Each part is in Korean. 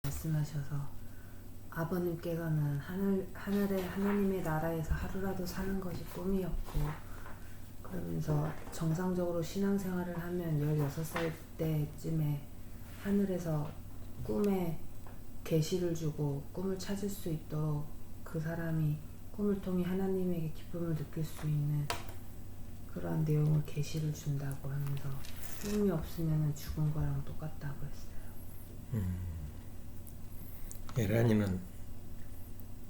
말씀하셔서 아버님께서는 하늘의 하나님의 나라에서 하루라도 사는 것이 꿈이었고, 그러면서 정상적으로 신앙생활을 하면 16살 때쯤에 하늘에서 꿈에 계시를 주고 꿈을 찾을 수 있도록 그 사람이 꿈을 통해 하나님에게 기쁨을 느낄 수 있는 그러한 내용을 계시를 준다고 하면서 꿈이 없으면 죽은 거랑 똑같다고 했어요. 에란이는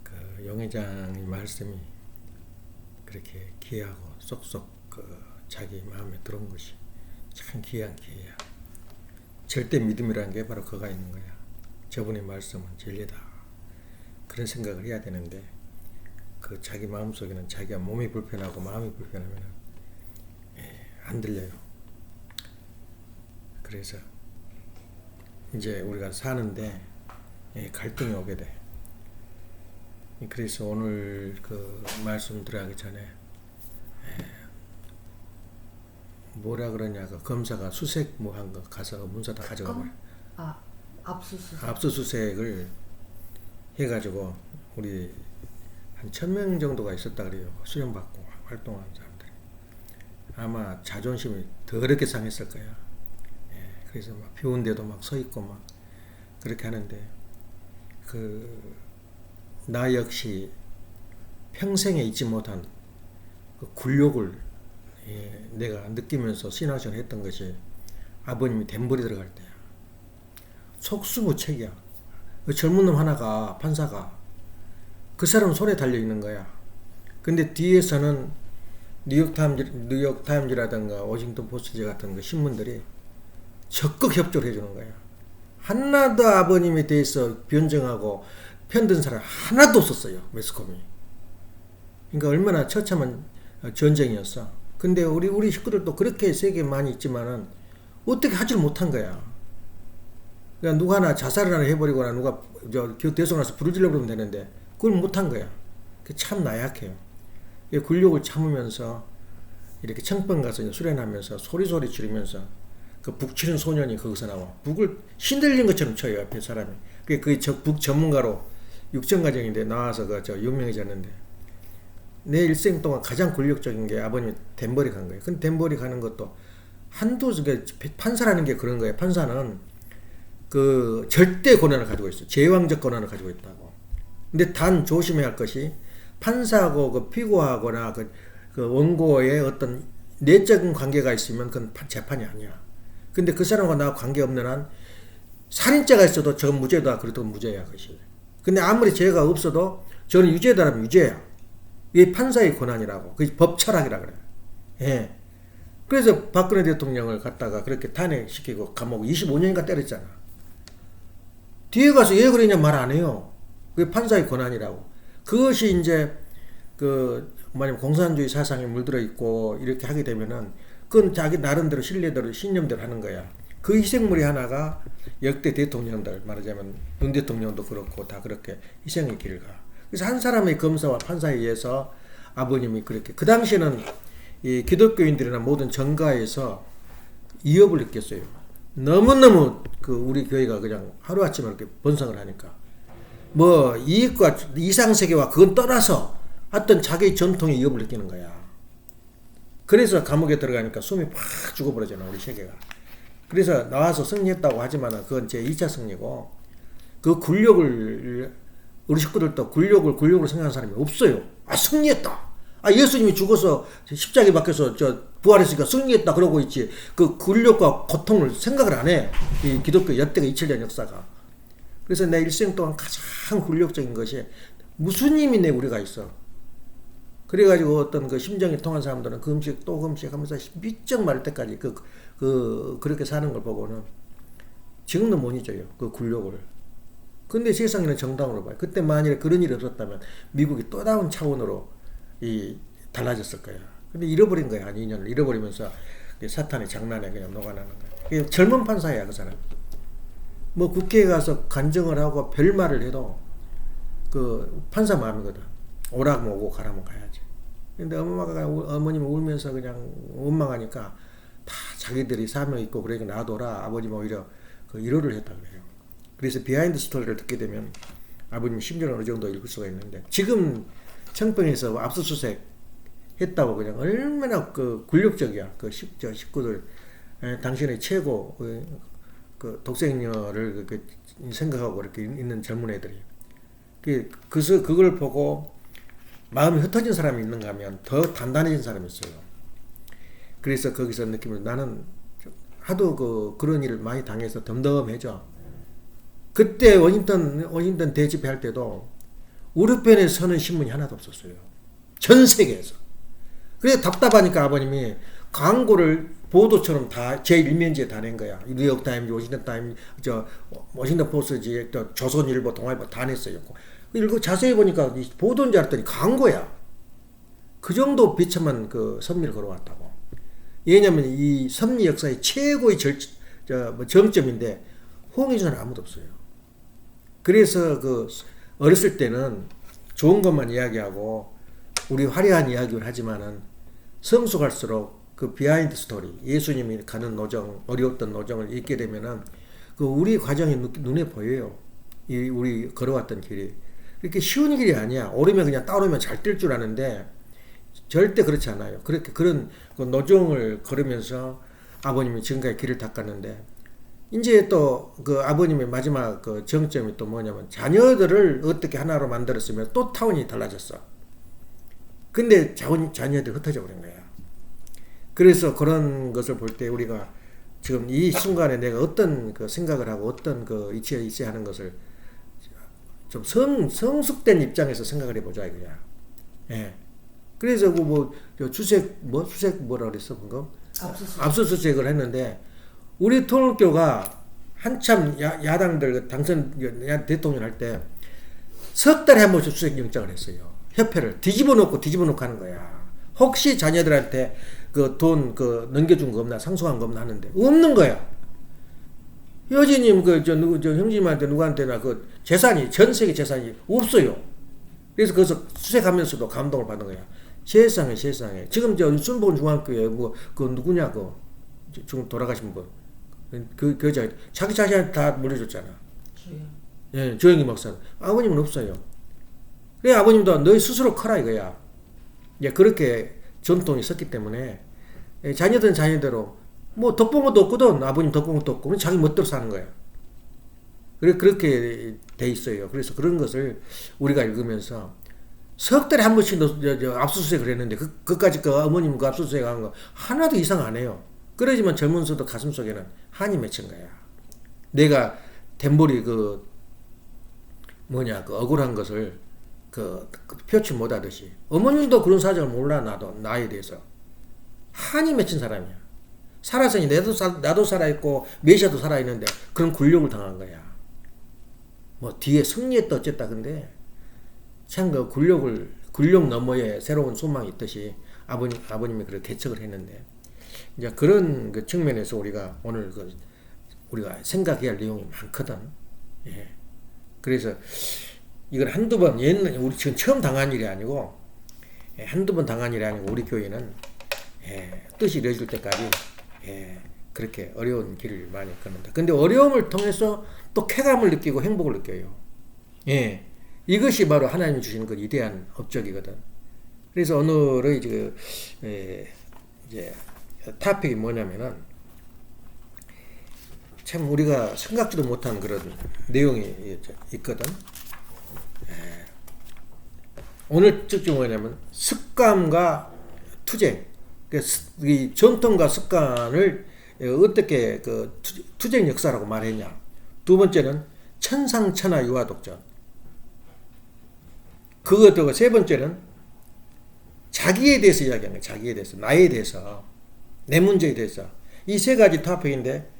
그 용회장의 말씀이 그렇게 귀하고 쏙쏙 자기 마음에 들어온 것이 참 귀한 기회야. 절대 믿음이라는 게 바로 그가 있는 거야. 저분의 말씀은 진리다. 그런 생각을 해야 되는데 그 자기 마음속에는 자기가 몸이 불편하고 마음이 불편하면 안 들려요. 그래서 이제 우리가 사는데 갈등이 오게 돼. 그래서 오늘 그 말씀 들어가기 전에 뭐라 그러냐, 그 검사가 수색 뭐 한 거 가서 문서 다 가져가 버려. 압수수색을 해가지고 우리 한 1000명 정도가 있었다 그래요. 수령받고 활동하는 사람들이. 아마 자존심이 더럽게 상했을 거야. 그래서 막 비운데도 막 서 있고 막 그렇게 하는데 나 역시 평생에 잊지 못한 그 굴욕을 내가 느끼면서 신앙생활 했던 것이 아버님이 덴벌이 들어갈 때야. 속수무책이야. 그 젊은 놈 하나가, 판사가 그 사람 손에 달려있는 거야. 근데 뒤에서는 뉴욕타임즈라든가 워싱턴 포스트 같은 그 신문들이 적극 협조를 해주는 거야. 하나도 아버님에 대해서 변정하고 편든 사람 하나도 없었어요. 매스컴이. 그러니까 얼마나 처참한 전쟁이었어. 근데 우리 식구들도 그렇게 세계 많이 있지만은 어떻게 하질 못한 거야. 그러니까 누가 하나 자살을 하나 해버리거나 누가 대소 나서 불을 질러 버리면 되는데 그걸 못한 거야. 참 나약해요. 굴욕을 참으면서 이렇게 청평 가서 수련하면서 소리 지르면서 그 북 치는 소년이 거기서 나와. 북을 신들린 것처럼 쳐요, 앞에 사람이. 북 전문가로 육정과정인데 나와서 유명해졌는데, 내 일생 동안 가장 굴욕적인 게 아버님이 덴벌이 간 거예요. 근데 덴벌이 가는 것도 판사라는 게 그런 거예요. 판사는 그 절대 권한을 가지고 있어. 제왕적 권한을 가지고 있다고. 근데 단 조심해야 할 것이 판사하고 그 피고하거나 그 원고의 어떤 내적인 관계가 있으면 그건 재판이 아니야. 근데 그 사람과 나와 관계없는 한 살인죄가 있어도 저건 무죄다. 그래도 무죄야, 그것이. 근데 아무리 죄가 없어도 저는 유죄다라면 유죄야. 이게 판사의 권한이라고. 그게 법철학이라 그래요. 예. 그래서 박근혜 대통령을 갖다가 그렇게 탄핵시키고 감옥 25년인가 때렸잖아. 뒤에 가서 왜 그러냐 말 안 해요. 그게 판사의 권한이라고. 그것이 이제 만약 공산주의 사상에 물들어 있고 이렇게 하게 되면은 그건 자기 나름대로 신뢰대로 신념대로 하는 거야. 그 희생물이 하나가 역대 대통령들, 말하자면 윤 대통령도 그렇고 다 그렇게 희생의 길을 가. 그래서 한 사람의 검사와 판사에 의해서 아버님이 그렇게, 그 당시에는 이 기독교인들이나 모든 정가에서 위협을 느꼈어요. 너무너무 우리 교회가 그냥 하루아침에 이렇게 번성을 하니까 뭐 이익과 이상세계와 그건 떠나서 어떤 자기의 전통의 위협을 느끼는 거야. 그래서 감옥에 들어가니까 숨이 팍 죽어버리잖아, 우리 세계가. 그래서 나와서 승리했다고 하지만은 그건 제 2차 승리고, 그 굴욕을, 우리 식구들도 굴욕을 생각하는 사람이 없어요. 승리했다. 예수님이 죽어서 십자가에 박혀서 부활했으니까 승리했다 그러고 있지. 그 굴욕과 고통을 생각을 안 해. 이 기독교 역대가 2000년 역사가. 그래서 내 일생 동안 가장 굴욕적인 것이 무슨 힘이 내 우리가 있어. 그래가지고 어떤 그 심정이 통한 사람들은 그 음식 또 음식 하면서 미적 마를 때까지 그렇게 사는 걸 보고는 지금도 못 잊어요. 그 굴욕을. 근데 세상에는 정당으로 봐요. 그때 만일에 그런 일이 없었다면 미국이 또 다른 차원으로 달라졌을 거야. 근데 잃어버린 거야. 한 2년을 잃어버리면서 사탄의 장난에 그냥 녹아나는 거야. 젊은 판사야, 그 사람. 뭐 국회에 가서 간증을 하고 별말을 해도 그 판사 마음이거든. 오라면 오고 가라면 가야지. 근데 어머님은 울면서 그냥 원망하니까 다 자기들이 사명 있고 그러니까 놔둬라. 아버님 오히려 그 위로를 했다 그래요. 그래서 비하인드 스토리를 듣게 되면 아버님 심정을 어느 정도 읽을 수가 있는데, 지금 청평에서 압수수색 했다고 그냥 얼마나 그 굴욕적이야. 그 식구들, 당신의 최고 그 독생녀를 생각하고 이렇게 있는 젊은 애들이. 그래서 그걸 보고 마음이 흩어진 사람이 있는가 하면 더 단단해진 사람이 있어요. 그래서 거기서 느끼면 나는 하도 그런 일을 많이 당해서 덤덤해져. 그때 워싱턴 대집회 할 때도 우리 편에 서는 신문이 하나도 없었어요. 전 세계에서. 그래서 답답하니까 아버님이 광고를 보도처럼 다 제 일면지에 다 낸 거야. 뉴욕 타임즈, 워싱턴 타임즈, 워싱턴 포스지, 또 조선일보, 동아일보 다 냈어요. 이거 자세히 보니까 보도인 줄 알았더니 광고야. 그 정도 비참한 그 섭리를 걸어왔다고. 왜냐면 이 섭리 역사의 최고의 정점인데 호응해주는 아무도 없어요. 그래서 어렸을 때는 좋은 것만 이야기하고 우리 화려한 이야기를 하지만은 성숙할수록 그 비하인드 스토리, 예수님이 가는 노정, 어려웠던 노정을 읽게 되면은 그 우리 과정이 눈에 보여요. 우리 걸어왔던 길이. 이렇게 쉬운 길이 아니야. 오르면 그냥 따오르면 잘 뛸 줄 아는데 절대 그렇지 않아요. 그런 그 노정을 걸으면서 아버님이 지금까지 길을 닦았는데, 이제 또 그 아버님의 마지막 그 정점이 또 뭐냐면 자녀들을 어떻게 하나로 만들었으면 또 타운이 달라졌어. 근데 자녀들이 흩어져 버린 거야. 그래서 그런 것을 볼 때 우리가 지금 이 순간에 내가 어떤 그 생각을 하고 어떤 그 위치에 있어야 하는 것을 좀 성숙된 입장에서 생각을 해보자 이거야. 예. 그래서 수색 뭐라 그랬어 방금? 압수수색을 했는데, 우리 통일교가 한참 야당들 당선 대통령 할 때 석 달에 한 번씩 수색 영장을 했어요. 협회를 뒤집어 놓고 하는 거야. 혹시 자녀들한테 그 돈 넘겨준 거 없나, 상속한 거 없나 하는데 없는 거야. 여진님 형님한테 누구한테나 그 재산이, 전 세계 재산이 없어요. 그래서 거기서 수색하면서도 감동을 받는 거야. 세상에. 지금 순복음 중학교에 누구냐 지금 돌아가신 분. 그 여자 자기 자신한테 다 물려줬잖아. 예, 조영기 목사. 아버님은 없어요. 그래 아버님도 너희 스스로 커라 이거야. 예, 그렇게 전통이 섰기 때문에 자녀들은 자녀대로 덕봉도 없거든. 아버님 덕봉도 없고 자기 멋대로 사는 거야. 그렇게 돼 있어요. 그래서 그런 것을 우리가 읽으면서 석 달에 한 번씩 압수수색을 했는데 그까지 어머님 압수수색 한 거 하나도 이상 안 해요. 그러지만 젊은서도 가슴속에는 한이 맺힌 거야. 내가 덴볼이 억울한 것을 표출 못 하듯이 어머님도 그런 사정을 몰라. 나에 대해서 한이 맺힌 사람이야. 살았으니 나도 살아있고 메시아도 살아있는데 그런 굴욕을 당한 거야. 뒤에 승리했다 어쨌다. 근데 참 굴욕 너머에 새로운 소망이 있듯이 아버님이 그렇게 개척을 했는데, 이제 그런 측면에서 우리가 오늘 우리가 생각해야 할 내용이 많거든. 예. 그래서 이건 한두 번, 우리 지금 처음 당한 일이 아니고, 한두 번 당한 일이 아니고, 우리 교회는, 뜻이 이루어질 때까지, 그렇게 어려운 길을 많이 걷는다. 근데 어려움을 통해서 또 쾌감을 느끼고 행복을 느껴요. 예. 이것이 바로 하나님이 주시는 그 위대한 업적이거든. 그래서 오늘의 이제 토픽이 뭐냐면은, 참 우리가 생각지도 못한 그런 내용이 있거든. 오늘 특징이 뭐냐면 습관과 투쟁, 이 전통과 습관을 어떻게 투쟁 역사라고 말했냐. 두 번째는 천상천하 유아독전. 그것도 세 번째는 자기에 대해서 이야기하는 거야. 자기에 대해서, 나에 대해서, 내 문제에 대해서. 이 세 가지 토픽인데,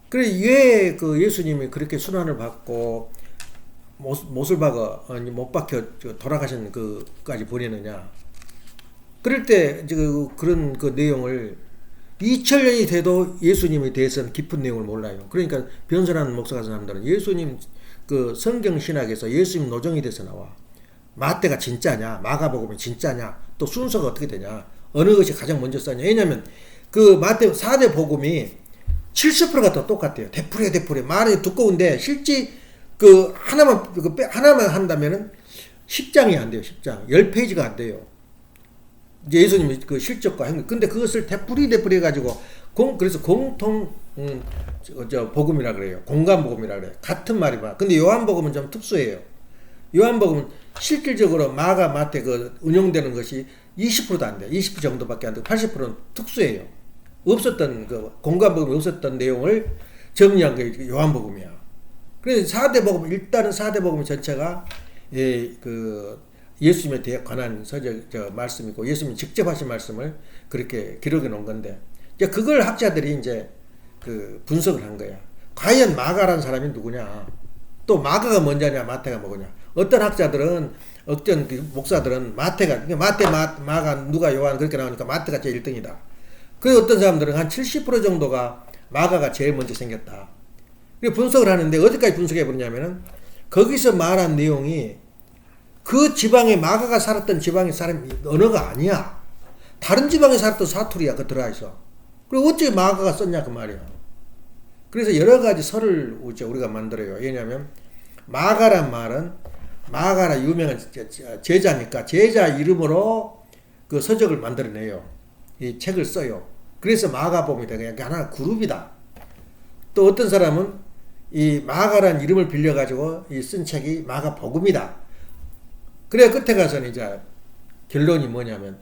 그래 왜 예수님이 그렇게 순환을 받고 못을 못 박혀 돌아가신 그까지 보내느냐. 그럴 때 그런 내용을 2000년이 돼도 예수님에 대해서는 깊은 내용을 몰라요. 그러니까 변선하는 목사 같은 사람들은 예수님 성경 신학에서 예수님 노정에 대해서 나와. 마태가 진짜냐, 마가복음이 진짜냐, 또 순서가 어떻게 되냐, 어느 것이 가장 먼저 써냐. 왜냐면 마태 4대 복음이 70%가 더 똑같아요. 되풀이 말이 두꺼운데 실제 그 하나만 한다면은 10장이 안 돼요. 10장. 10페이지가 안 돼요. 이제 예수님의 그 실적과 행동. 근데 그것을 되풀이 해가지고, 그래서 공통, 복음이라 그래요. 공간 복음이라 그래요. 같은 말이만. 근데 요한복음은 좀 특수해요. 요한복음은 실질적으로 마가, 마태 운용되는 것이 20%도 안 돼요. 20% 정도밖에 안 되고 80%는 특수해요. 없었던, 공간 복음이 없었던 내용을 정리한 게 요한복음이야. 그래서 4대 복음, 일단은 4대 복음 전체가, 예수님에 대해 관한 말씀이고, 예수님이 직접 하신 말씀을 그렇게 기록해 놓은 건데, 이제 그걸 학자들이 이제 분석을 한 거야. 과연 마가라는 사람이 누구냐? 또 마가가 뭔지냐, 마태가 뭐냐? 어떤 학자들은, 어떤 목사들은 마태가, 마가, 누가, 요한 그렇게 나오니까 마태가 제일 1등이다. 그리고 어떤 사람들은 한 70% 정도가 마가가 제일 먼저 생겼다. 그리고 분석을 하는데 어디까지 분석해 보냐면은 거기서 말한 내용이 그 지방에 마가가 살았던 지방의 사람 언어가 아니야. 다른 지방에 살았던 사투리야. 그 들어가 있어. 그리고 어째 마가가 썼냐 그 말이야. 그래서 여러 가지 설을 우리가 만들어요. 왜냐하면 마가란 말은 마가라 유명한 제자니까 제자 이름으로 그 서적을 만들어내요. 이 책을 써요. 그래서 마가복음이 되게 하나 그룹이다. 또 어떤 사람은 이 마가란 이름을 빌려가지고 이 쓴 책이 마가복음이다. 그래 끝에 가서는 이제 결론이 뭐냐면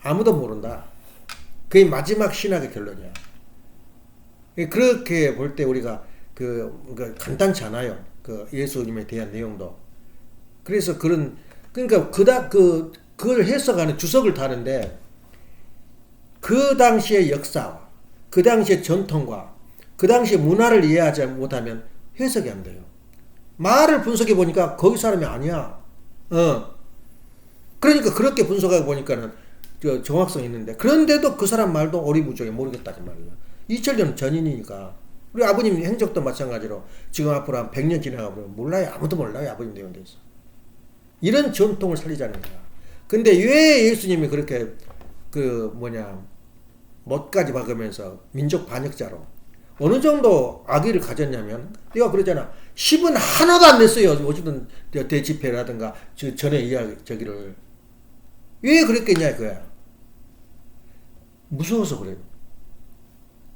아무도 모른다. 그게 마지막 신학의 결론이야. 그렇게 볼 때 우리가 간단치 않아요. 예수님에 대한 내용도. 그래서 그러니까 그걸 해석하는 주석을 다는데 그 당시의 역사와 그 당시의 전통과 그 당시의 문화를 이해하지 못하면 해석이 안 돼요. 말을 분석해 보니까 거기 사람이 아니야. 그러니까 그렇게 분석하고 보니까는 정확성이 있는데 그런데도 그 사람 말도 오리무중에 모르겠다 그 말이야. 2000년 전이니까. 우리 아버님 행적도 마찬가지로 지금 앞으로 한 100년 지나가면 몰라요. 아무도 몰라요. 아버님 내용에 대해서. 이런 전통을 살리자는 거야. 근데 왜 예수님이 그렇게 못까지 박으면서 민족 반역자로 어느 정도 악의를 가졌냐면 내가 그러잖아. 10은 하나도 안 냈어요. 어쨌든 대집회라든가 전에 이야기 저기를 왜 그랬겠냐 이거야. 무서워서 그래요.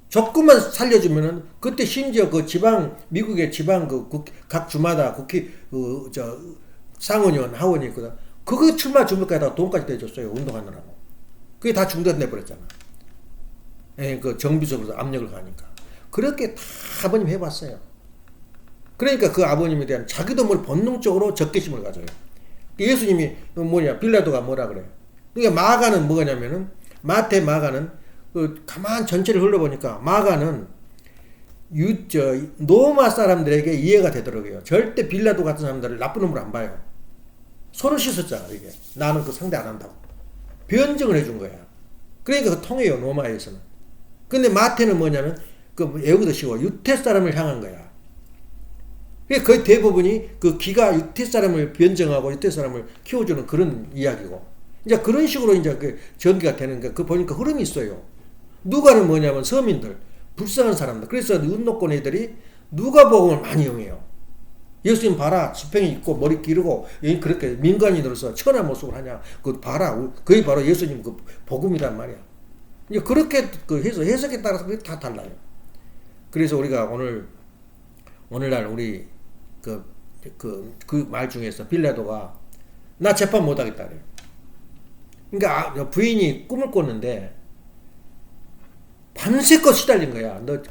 조금만 살려주면은 그때 심지어 미국의 지방 각 주마다 상원의원 하원이 있거든. 그거 출마 준비까지 돈까지 대줬어요. 운동하느라고. 그게 다 중단돼 버렸잖아. 정비적으로 압력을 가니까. 그렇게 다 아버님 해봤어요. 그러니까 그 아버님에 대한 자기도 본능적으로 적개심을 가져요. 예수님이 빌라도가 뭐라 그래요. 그러니까 마가는 뭐냐면은 마태 마가는 가만 전체를 흘러보니까 마가는 로마 사람들에게 이해가 되더라고요. 절대 빌라도 같은 사람들을 나쁜 놈으로 안 봐요. 손을 씻었잖아 이게. 나는 상대 안 한다고. 변증을 해준 거야. 그러니까 통해요 로마에서는. 근데 마태는 뭐냐면 애우기도 쉬워. 유태 사람을 향한 거야. 거의 대부분이 기가 유태 사람을 변증하고 유태 사람을 키워주는 그런 이야기고. 이제 그런 식으로 이제 전개가 되는 거. 보니까 흐름이 있어요. 누가는 뭐냐면 서민들, 불쌍한 사람들. 그래서 운동권 애들이 누가복음을 많이 이용해요. 예수님 봐라, 수평이 있고 머리 기르고 그렇게 민간인으로서 천한 모습을 하냐. 봐라, 그게 바로 예수님 복음이란 말이야. 이제 그렇게 해석에 따라서 그게 다 달라요. 그래서 우리가 오늘날 우리 그 말 중에서 빌라도가 나 재판 못 하겠다 그래요. 그러니까 부인이 꿈을 꿨는데 밤새껏 시달린 거야. 너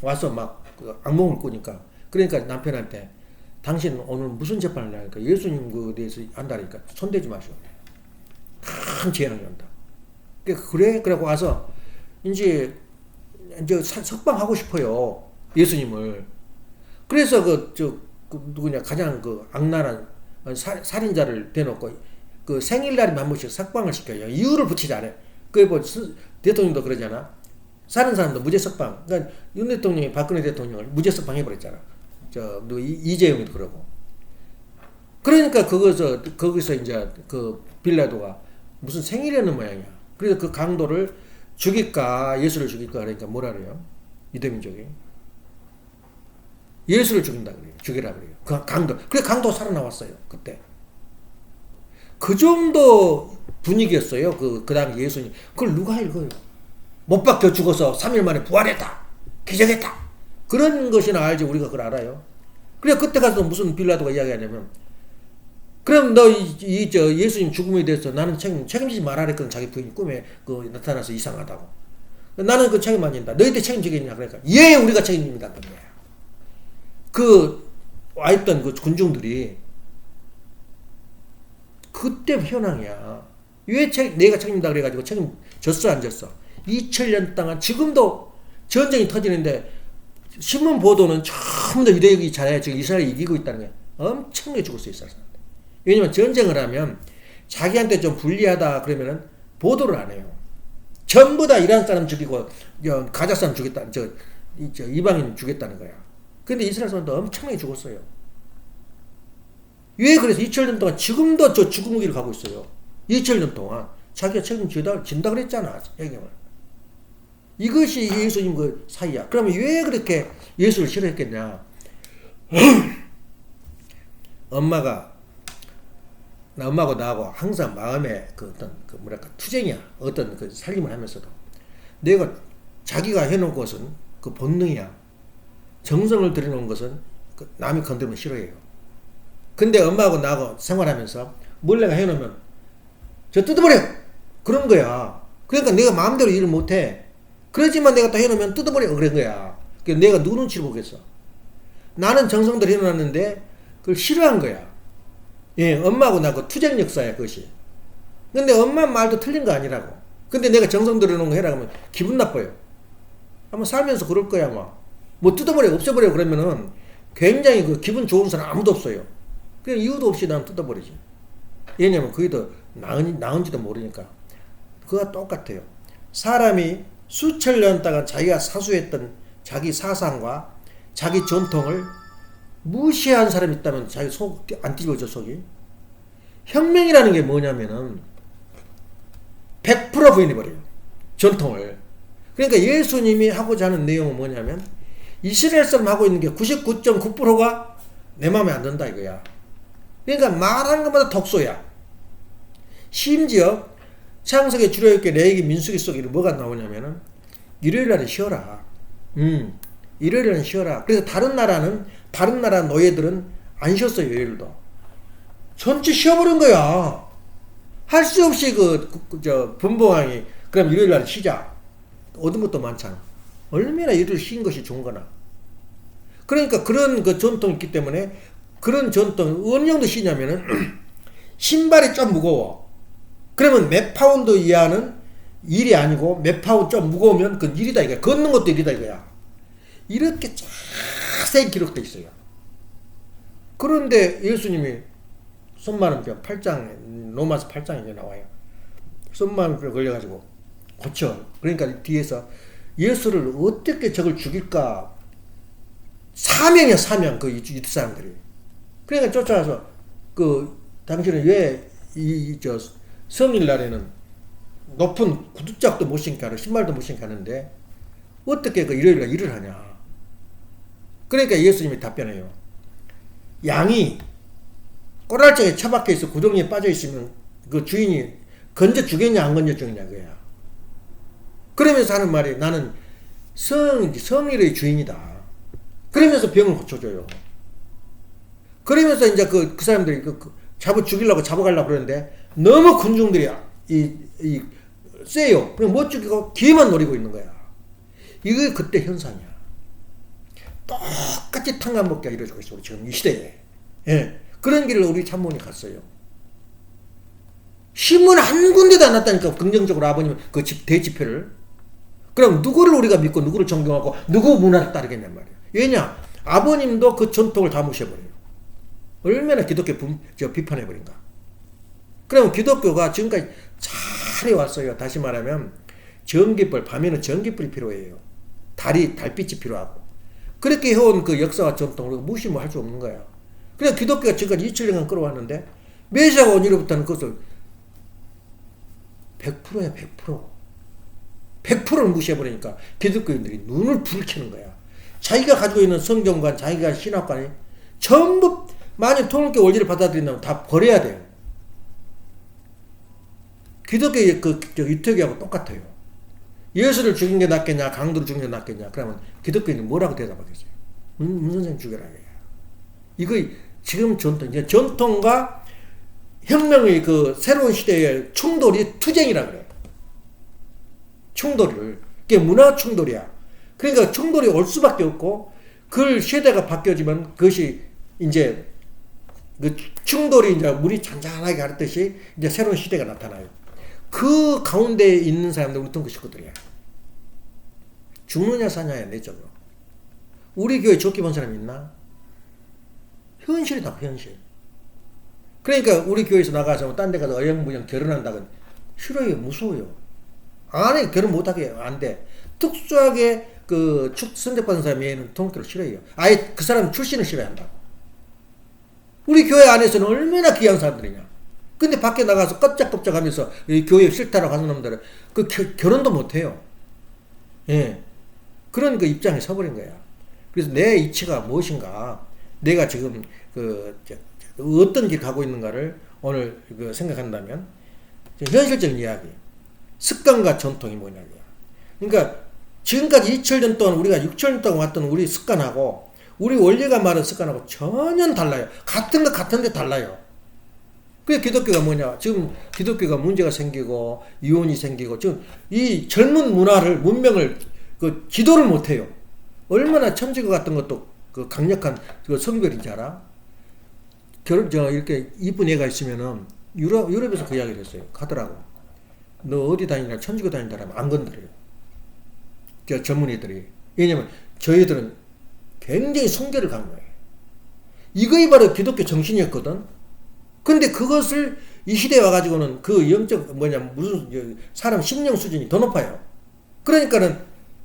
와서 막 악몽을 꾸니까. 그러니까 남편한테 당신 오늘 무슨 재판을 하니까 예수님 대해서 한다니까 손대지 마시오. 큰 재앙이 온다. 그래? 그러고 와서 이제 석방하고 싶어요. 예수님을. 그래서 누구냐 가장 악랄한 살인자를 대놓고 생일날에 한 번씩 석방을 시켜요. 이유를 붙이지 않아요. 대통령도 그러잖아. 사는 사람도 무죄 석방. 그러니까 윤 대통령이 박근혜 대통령을 무죄 석방 해버렸잖아. 이재용이도 그러고. 그러니까 거기서 이제 빌라도가 무슨 생일이라는 모양이야. 그래서 그 강도를 죽일까 예수를 죽일까 그러니까 뭐라 그래요? 유대민족이 예수를 죽인다 그래요. 죽이라 그래요. 그 강도. 그래 강도 살아나왔어요. 그때. 그 정도 분위기였어요. 그 당시 예수님. 그걸 누가 읽어요? 못 박혀 죽어서 3일 만에 부활했다. 기적했다. 그런 것이나 알지 우리가 그걸 알아요. 그래 그때 가서 무슨 빌라도가 이야기하냐면 그럼 너 예수님 죽음에 대해서 나는 책임지지 말라 그랬거든. 자기 부인이 꿈에 나타나서 이상하다고. 나는 그 책임 안 진다. 너희들 책임지겠냐? 그러니까 예 우리가 책임집니다. 그 와있던 그 군중들이 그때 현황이야. 왜 내가 책임다 그래가지고 책임졌어 안 졌어? 2000년 동안 지금도 전쟁이 터지는데 신문 보도는 전부 다 유대인이 잘해 지금 이스라엘이 이기고 있다는 거야. 엄청나게 죽었어 이스라엘 사람들. 왜냐면 전쟁을 하면 자기한테 좀 불리하다 그러면은 보도를 안 해요. 전부 다 이란 사람 죽이고 가자 사람 죽였다. 이방인 죽였다는 거야. 근데 이스라엘 사람도 엄청나게 죽었어요. 왜 그래서 2000년 동안 지금도 저 죽음의 길을 가고 있어요. 2000년 동안 자기가 책임진다 그랬잖아. 해경을. 이것이 예수님 그 사이야. 그러면 왜 그렇게 예수를 싫어했겠냐? 엄마하고 나하고 항상 마음에 투쟁이야. 어떤 그 살림을 하면서도. 내가 자기가 해놓은 것은 그 본능이야. 정성을 들여놓은 것은 남이 건드리면 싫어해요. 근데 엄마하고 나하고 생활하면서 뭘 내가 해놓으면 저 뜯어버려! 그런 거야. 그러니까 내가 마음대로 일을 못해. 그러지만 내가 또 해놓으면 뜯어버려! 그런 거야. 그러니까 내가 누구 눈치를 보겠어. 나는 정성대로 해놨는데 그걸 싫어한 거야. 예, 엄마하고 나하고 투쟁 역사야, 그것이. 근데 엄마 말도 틀린 거 아니라고. 근데 내가 정성 들여놓은 거 해라 하면 기분 나빠요. 한번 살면서 그럴 거야, 아마. 뭐 뜯어버려, 없애버려, 그러면은 굉장히 그 기분 좋은 사람 아무도 없어요. 그냥 이유도 없이 난 뜯어버리지. 왜냐면 그게 더 나은지도 모르니까. 그거와 똑같아요. 사람이 수천 년 동안 자기가 사수했던 자기 사상과 자기 전통을 무시한 사람이 있다면 자기 속 안 뒤집어져 속이. 혁명이라는 게 뭐냐면은 100% 부인해버려요. 전통을. 그러니까 예수님이 하고자 하는 내용은 뭐냐면 이스라엘 사람 하고 있는 게 99.9%가 내 마음에 안 든다 이거야. 그러니까 말하는 것마다 독소야. 심지어 창세기, 출애굽기, 레위기, 민수기 속에 뭐가 나오냐면은 일요일날은 쉬어라. 일요일날은 쉬어라. 그래서 다른 나라 노예들은 안 쉬었어요. 일요일도. 전체 쉬어버린 거야. 할 수 없이 분봉왕이 그럼 일요일날 쉬자. 얻은 것도 많잖아. 얼마나 일요일 쉰 것이 좋은 거나. 그러니까 그런 그 전통이 있기 때문에 그런 전통 어느 정도 쉬냐면은 신발이 좀 무거워. 그러면 몇 파운드 이하는 일이 아니고 몇 파운드 좀 무거우면 그건 일이다 이거야. 걷는 것도 일이다 이거야. 이렇게 자세히 기록되어 있어요. 그런데 예수님이 손마름병 8장 로마서 8장에 나와요. 손마름병 걸려가지고 고쳐. 그러니까 뒤에서 예수를 어떻게 저걸 죽일까 사명이야 사명. 그 유대 사람들이. 그러니까 쫓아와서 당신은 왜 성일날에는 높은 구두짝도 못 신게 하고 신발도 못 신게 하는데 어떻게 일요일날 일을 하냐. 그러니까 예수님이 답변해요. 양이 꼬랄짝에 처박혀 있어 구덩이에 빠져 있으면 그 주인이 건져 주겠냐 안 건져 주겠냐 그거야. 그러면서 하는 말이 나는 성일의 주인이다. 그러면서 병을 고쳐줘요. 그러면서 이제 그 사람들이 죽이려고 잡아가려고 그러는데 너무 군중들이 세요. 그냥 못 죽이고 기회만 노리고 있는 거야. 이게 그때 현상이야. 똑같이 탕감먹기가 이루어지고 있어. 우리 지금 이 시대에. 예. 그런 길을 우리 참모니 갔어요. 신문 한 군데도 안 났다니까. 긍정적으로 아버님 대집회를. 그럼 누구를 우리가 믿고 누구를 존경하고 누구 문화를 따르겠냔 말이야. 왜냐? 아버님도 그 전통을 다 무시해버려요. 얼마나 기독교 비판해버린가. 그럼 기독교가 지금까지 잘 해왔어요. 다시 말하면 전기불, 밤에는 전기불이 필요해요. 달빛이 필요하고. 그렇게 해온 그 역사와 전통을 무시 할 수 없는 거야. 그래서 기독교가 지금까지 2000년간 끌어왔는데 메시아가 온 이후부터는 그것을 100%야 100%. 100%를 무시해버리니까 기독교인들이 눈을 부르키는 거야. 자기가 가지고 있는 성경관, 자기가 신학관이 전부 만약 통일교 원리를 받아들인다면 다 버려야 돼요. 기독교의 유태교하고 똑같아요. 예수를 죽인 게 낫겠냐, 강도를 죽인 게 낫겠냐. 그러면 기독교인이 뭐라고 대답하겠어요? 문 선생 죽여라. 이거 지금 이제 전통과 혁명의 그 새로운 시대의 충돌이 투쟁이라 그래요. 충돌을. 그게 문화 충돌이야. 그러니까 충돌이 올 수밖에 없고, 그 시대가 바뀌어지면 그것이 이제 그 충돌이 이제 물이 잔잔하게 가르듯이 이제 새로운 시대가 나타나요. 그 가운데 있는 사람들 우리 통교 식구들이야. 죽느냐 사냐야 내적으로. 우리 교회 좋게 본 사람이 있나? 현실이다, 현실. 그러니까 우리 교회에서 나가서 딴 데 가서 어영부영 결혼한다건 싫어요, 무서워요. 안 해, 결혼 못하게 안 돼. 특수하게 그 선택받은 사람 외에는 통교를 싫어해요. 아예 그 사람 출신을 싫어한다. 우리 교회 안에서는 얼마나 귀한 사람들이냐. 근데 밖에 나가서 껍짝껍짝 하면서 교회 싫다라고 하는 놈들은 그 결혼도 못해요. 예. 그런 그 입장에 서버린 거야. 그래서 내 이치가 무엇인가, 내가 지금 어떤 길 가고 있는가를 오늘 생각한다면, 현실적인 이야기, 습관과 전통이 뭐냐고요. 그러니까 지금까지 2000년 동안 우리가 6000년 동안 왔던 우리 습관하고 우리 원리가 말하는 습관하고 전혀 달라요. 같은 거 같은데 달라요. 그게 기독교가 뭐냐? 지금 기독교가 문제가 생기고 이혼이 생기고 지금 이 젊은 문명을 지도를 못해요. 얼마나 천주교 같은 것도 그 강력한 그 성별인지 알아? 이렇게 이쁜 애가 있으면은 유럽에서 그 이야기를 했어요. 가더라고. 너 어디 다니냐? 천주교 다닌다라면 안 건드려요. 전문의들이. 왜냐면 저희들은 굉장히 순결을 강조해요. 이거이 바로 기독교 정신이었거든. 근데 그것을 이 시대에 와가지고는 그 영적 무슨 사람 심령 수준이 더 높아요. 그러니까는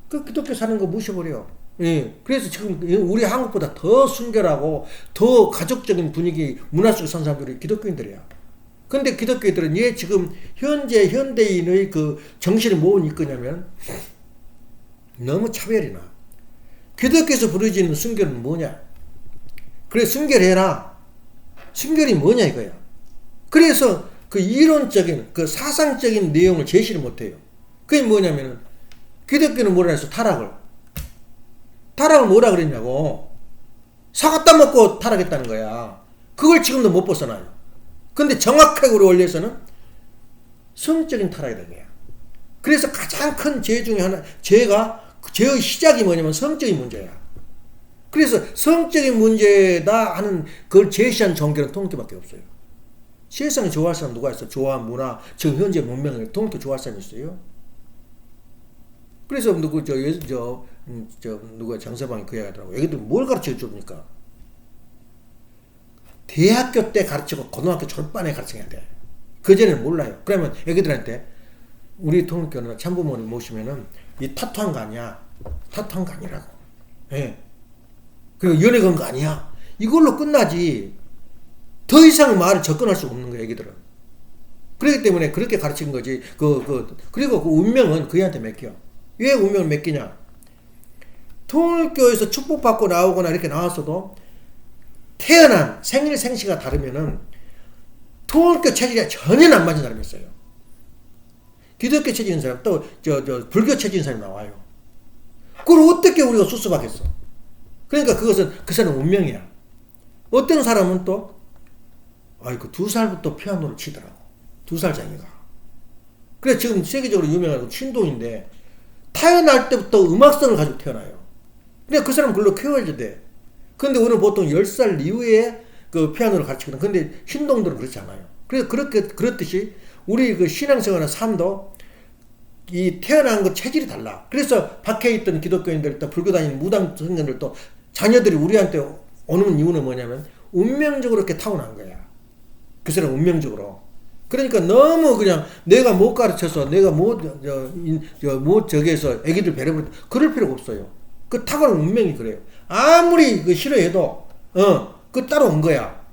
그 기독교 사는 거 무시해버려. 예. 그래서 지금 우리 한국보다 더 순결하고 더 가족적인 분위기, 문화 속에 산 사람들이 기독교인들이야. 근데 기독교인들은 왜 지금 현재 현대인의 그 정신을 못 이끄냐면 너무 차별이나. 기독교에서 부르짖는 순결은 뭐냐? 그래, 순결해라. 순결이 뭐냐 이거야. 그래서 그 이론적인 그 사상적인 내용을 제시를 못해요. 그게 뭐냐면은 기독교는 뭐라 해서 타락을 뭐라 그랬냐고. 사과 따먹고 타락했다는 거야. 그걸 지금도 못 벗어나요. 근데 정확하게 우리 원리에서는 성적인 타락이 된 거야. 그래서 가장 큰 죄 중에 하나, 죄의 시작이 뭐냐면 성적인 문제야. 그래서 성적인 문제다 하는 그걸 제시한 종교는 통일교밖에 없어요. 세상에 좋아할 사람 누가 있어? 좋아, 문화, 지금 현재 문명을 통일교 좋아할 사람 있어요? 그래서 누가 장서방이 그 얘기 하더라고. 애기들 뭘 가르쳐 줍니까? 대학교 때 가르치고 고등학교 졸업반에 가르쳐야 돼. 그전에는 몰라요. 그러면 애기들한테 우리 통일교는 참부모님 모시면은 이 타투한 거 아니야. 타투한 거 아니라고. 예. 그리고 연애 건 거 아니야. 이걸로 끝나지. 더 이상 말을 접근할 수 없는 거야, 애기들은. 그렇기 때문에 그렇게 가르친 거지. 그리고 그 운명은 그애한테 맡겨. 왜 운명을 맡기냐? 통일교에서 축복받고 나오거나 이렇게 나왔어도 태어난 생일 생시가 다르면은 통일교 체질이 전혀 안 맞는 사람이 있어요. 기독교 체질인 사람, 또 불교 체질인 사람이 나와요. 그걸 어떻게 우리가 수습하겠어? 그러니까 그것은 그 사람 운명이야. 어떤 사람은 또 아이고 2살부터 피아노를 치더라고. 2살장이가. 그래 지금 세계적으로 유명한 신동인데 태어날 때부터 음악성을 가지고 태어나요. 근데 그 사람은 그걸로 키워야 돼. 근데 오늘 보통 10살 이후에 그 피아노를 가르치거든. 근데 신동들은 그렇지 않아요. 그래서 그렇듯이 우리 그 신앙생활의 삶도 이 태어난 것 체질이 달라. 그래서 밖에 있던 기독교인들, 또 불교 다니는 무당 청년들도 자녀들이 우리한테 오는 이유는 뭐냐면 운명적으로 이렇게 타고난 거야. 그 사람 운명적으로. 그러니까 너무 그냥 내가 못 가르쳐서 내가 저기에서 애기들 배려버려 그럴 필요가 없어요. 그 타고난 운명이 그래요. 아무리 그 싫어해도 그 따라온 거야.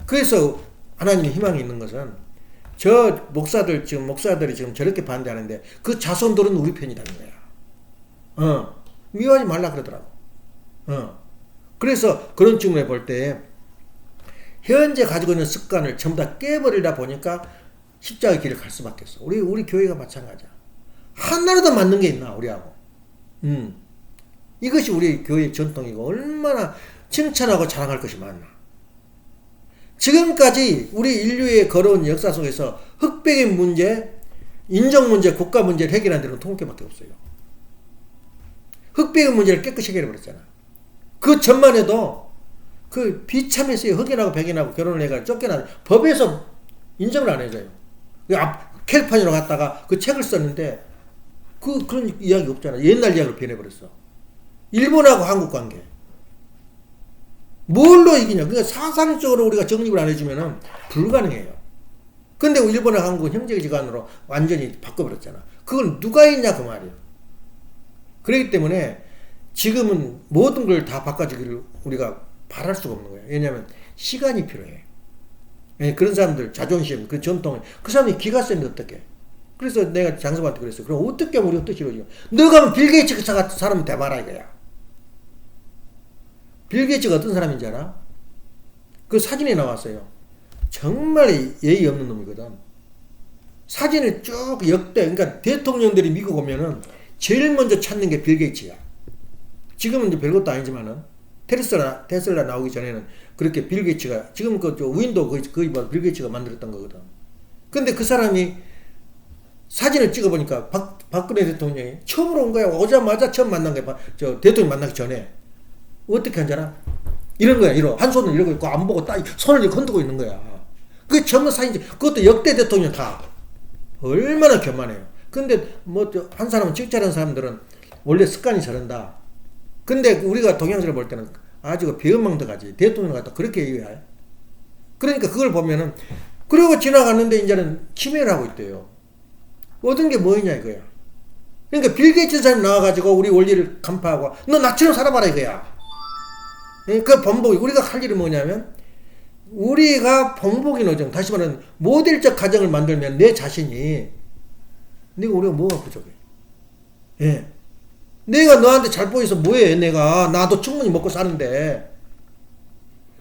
그래서 하나님의 희망이 있는 것은 목사들이 지금 저렇게 반대하는데 그 자손들은 우리 편이라는 거야. 미워하지 말라 그러더라고. 그래서 그런 측면에 볼 때 현재 가지고 있는 습관을 전부 다 깨버리다 보니까 십자가의 길을 갈 수밖에 없어. 우리 교회가 마찬가지야. 하나라도 맞는 게 있나 우리하고. 이것이 우리 교회의 전통이고 얼마나 칭찬하고 자랑할 것이 많나. 지금까지 우리 인류의 걸어온 역사 속에서 흑백의 문제, 인종 문제, 국가 문제를 해결한 데는 통계밖에 없어요. 흑백의 문제를 깨끗이 해결해버렸잖아. 그 전만 해도 그 비참했어요. 흑인하고 백인하고 결혼을 해가 쫓겨나 법에서 인정을 안 해줘요. 캘판으로 갔다가 그 책을 썼는데 그런 이야기 없잖아. 옛날 이야기로 변해버렸어. 일본하고 한국 관계. 뭘로 이기냐? 그러니까 사상적으로 우리가 정립을 안 해주면은 불가능해요. 근데 일본하고 한국은 형제지간으로 완전히 바꿔버렸잖아. 그걸 누가 했냐 그 말이에요. 그렇기 때문에 지금은 모든 걸 다 바꿔주기를 우리가 바랄 수가 없는 거예요. 왜냐하면 시간이 필요해. 그런 사람들 자존심, 그 전통, 그 사람이 기가 센데 어떡해. 그래서 내가 장성한테 그랬어. 그럼 어떻게 하면 우리가 뜻이 이루어져? 너가 하면 빌 게이츠 같은 사람은 대봐라 이거야. 빌 게이츠가 어떤 사람인지 알아? 그 사진에 나왔어요. 정말 예의 없는 놈이거든. 사진을 쭉 역대, 그러니까 대통령들이 미국 오면은 제일 먼저 찾는 게 빌 게이츠야. 지금은 이제 별것도 아니지만은 테슬라 나오기 전에는 그렇게 빌 게이츠가, 지금 그 윈도우 거의 빌 게이츠가 만들었던 거거든. 근데 그 사람이 사진을 찍어보니까 박근혜 대통령이 처음으로 온 거야. 오자마자 처음 만난 거야. 대통령 만나기 전에. 어떻게 한잖아? 이런 거야. 한 손을 이러고 있고 안 보고 딱 손을 이렇게 흔들고 있는 거야. 그게 전부 사진이지. 그것도 역대 대통령 다. 얼마나 교만해요. 근데 한 사람은 직찰하는 사람들은 원래 습관이 저런다. 근데 우리가 동양지를 볼 때는 아주 배은망덕하지. 대통령 같다. 그렇게 얘기해. 그러니까 그걸 보면은 그러고 지나갔는데 이제는 침해를 하고 있대요. 얻은 게 뭐냐 이거야. 그러니까 빌 게이츠 사람이 나와가지고 우리 원리를 간파하고 너 나처럼 살아봐라 이거야. 그 번복이 우리가 할 일은 뭐냐면 우리가 번복인 어정, 다시 말하면 모델적 가정을 만들면 내 자신이 우리가 뭐가 부족해. 예. 내가 너한테 잘 보여서 뭐해 나도 충분히 먹고 사는데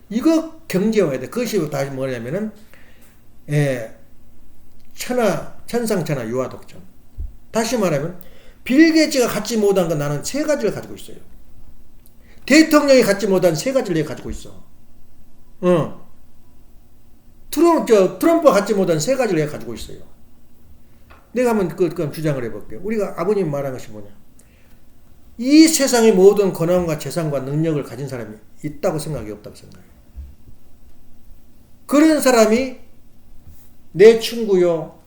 이거 경제화해야 돼. 그것이 다시 뭐냐면은 천상천하 유아독전. 다시 말하면 빌 게이츠가 갖지 못한 건 나는 세 가지를 가지고 있어요. 대통령이 갖지 못한 세 가지를 내가 가지고 있어. 트럼프가 갖지 못한 세 가지를 내가 가지고 있어요. 내가 한번 그건 주장을 해볼게요. 우리가 아버님 말한 것이 뭐냐? 이 세상의 모든 권한과 재산과 능력을 가진 사람이 있다고 생각이 없다고 생각해요. 그런 사람이 내 친구요,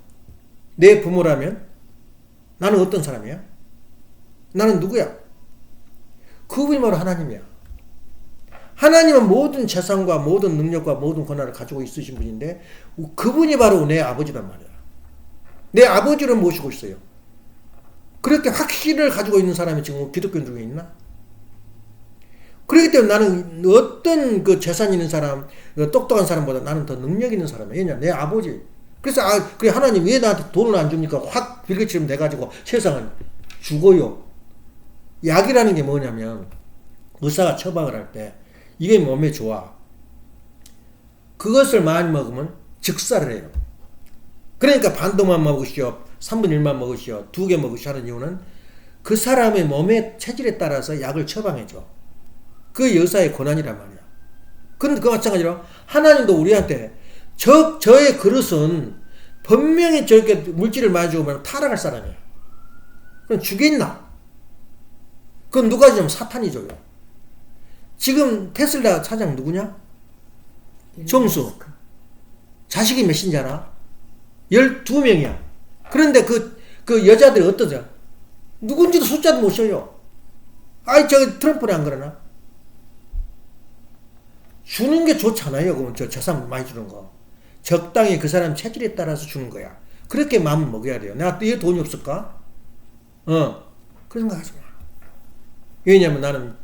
내 부모라면 나는 어떤 사람이야? 나는 누구야? 그분이 바로 하나님이야. 하나님은 모든 재산과 모든 능력과 모든 권한을 가지고 있으신 분인데 그분이 바로 내 아버지란 말이야. 내 아버지를 모시고 있어요. 그렇게 확신을 가지고 있는 사람이 지금 기독교 중에 있나? 그렇기 때문에 나는 어떤 그 재산 있는 사람, 똑똑한 사람보다 나는 더 능력 있는 사람이야. 왜냐? 내 아버지. 그래서 그래 하나님 왜 나한테 돈을 안 줍니까? 확 빌게처럼 돼가지고 세상은 죽어요. 약이라는 게 뭐냐면 의사가 처방을 할 때 이게 몸에 좋아. 그것을 많이 먹으면 즉사를 해요. 그러니까 반도만 먹으시오, 3분의 1만 먹으시오, 2개 먹으시오 하는 이유는 그 사람의 몸의 체질에 따라서 약을 처방해줘. 그 의사의 권한이란 말이야. 근데 그 마찬가지로 하나님도 우리한테 저의 그릇은 분명히 저렇게 물질을 많이 주면 타락할 사람이야. 그럼 주겠나? 그건 누가 주냐면 사탄이 줘요. 지금 테슬라 사장 누구냐? 정수. 자식이 몇인지 알아? 12명이야. 그런데 그 여자들이 어떠냐? 누군지도 숫자도 못 써요. 저기 트럼프는 안 그러나? 주는 게 좋잖아요. 그럼 저 재산 많이 주는 거. 적당히 그 사람 체질에 따라서 주는 거야. 그렇게 마음을 먹여야 돼요. 내가 얘 돈이 없을까? 그런 생각 하지 마. 왜냐면 나는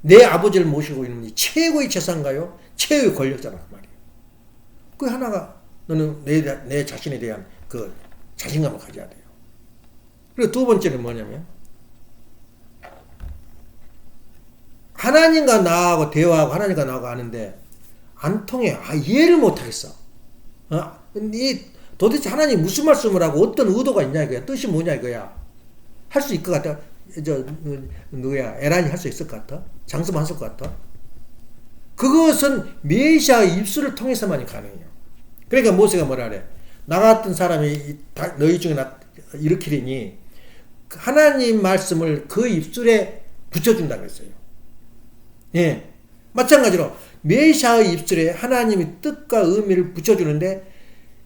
내 아버지를 모시고 있는 이 최고의 재산가요? 최고의 권력자란 말이에요. 그 하나가 너는 내 자신에 대한 그 자신감을 가져야 돼요. 그리고 두 번째는 뭐냐면 하나님과 나하고 대화하고 하나님과 나하고 아는데 안 통해. 이해를 못 하겠어. 이 도대체 하나님 무슨 말씀을 하고 어떤 의도가 있냐 이거야. 뜻이 뭐냐 이거야. 할 수 있을 것 같아. 누구야? 에란이 할 수 있을 것 같아? 장수만 했을 것 같아? 그것은 메시아의 입술을 통해서만이 가능해요. 그러니까 모세가 뭐라 그래? 나 같은 사람이 너희 중에 일으키리니 하나님 말씀을 그 입술에 붙여준다 그랬어요. 예. 마찬가지로 메시아의 입술에 하나님의 뜻과 의미를 붙여주는데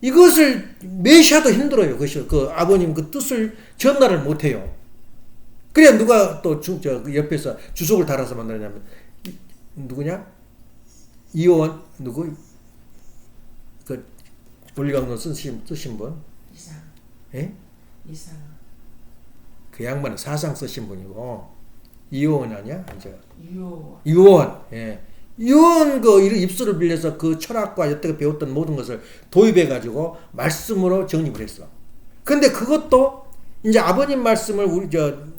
이것을 메시아도 힘들어요. 그것이 그 아버님 그 뜻을 전달을 못해요. 그래야 누가 또 옆에서 주석을 달아서 만드냐면 누구냐? 이호원 누구? 그 분리강론 쓰신 분? 이상. 예? 이상. 그 양반은 사상 쓰신 분이고 이호원 아니야? 유호. 예. 이런 그 입술을 빌려서 그 철학과 여태껏 배웠던 모든 것을 도입해 가지고 말씀으로 정립을 했어. 근데 그것도 이제 아버님 말씀을 우리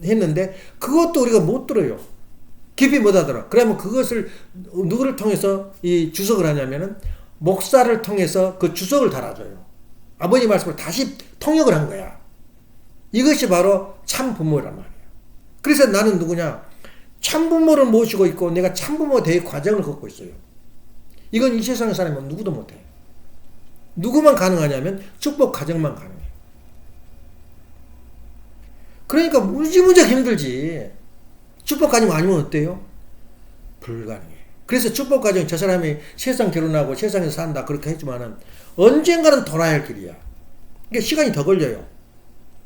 했는데 그것도 우리가 못 들어요. 깊이 못 알아들어. 그러면 그것을 누구를 통해서 이 주석을 하냐면은 목사를 통해서 그 주석을 달아줘요. 아버님 말씀을 다시 통역을 한 거야. 이것이 바로 참 부모란 말이야. 그래서 나는 누구냐? 참부모를 모시고 있고 내가 참부모 대의 과정을 걷고 있어요. 이건 이 세상의 사람은 누구도 못해. 누구만 가능하냐면 축복 과정만 가능해. 그러니까 무지무지하게 힘들지. 축복 과정 아니면 어때요? 불가능해. 그래서 축복 과정 저 사람이 세상 결혼하고 세상에서 산다 그렇게 했지만은 언젠가는 돌아야 할 길이야. 이게 시간이 더 걸려요.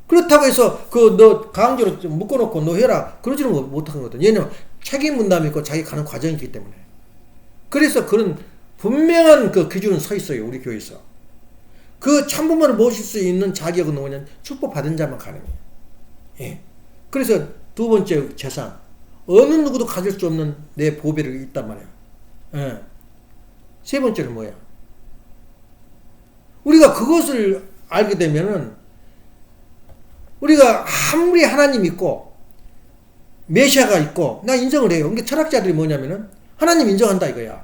그렇다고 해서 너 강제로 묶어놓고 너 해라 그러지는 못하는 거거든. 왜냐면 책임 분담이 있고 자기 가는 과정이 있기 때문에. 그래서 그런 분명한 그 기준은 서 있어요. 우리 교회에서. 그 참부모를 모실 수 있는 자격은 뭐냐면 축복받은 자만 가능해요. 예. 그래서 두 번째 재산. 어느 누구도 가질 수 없는 내 보배를 있단 말이야. 예. 세 번째는 뭐야? 우리가 그것을 알게 되면은 우리가 아무리 하나님 있고 메시아가 있고 나 인정을 해요. 그러니까 철학자들이 뭐냐면은 하나님 인정한다 이거야.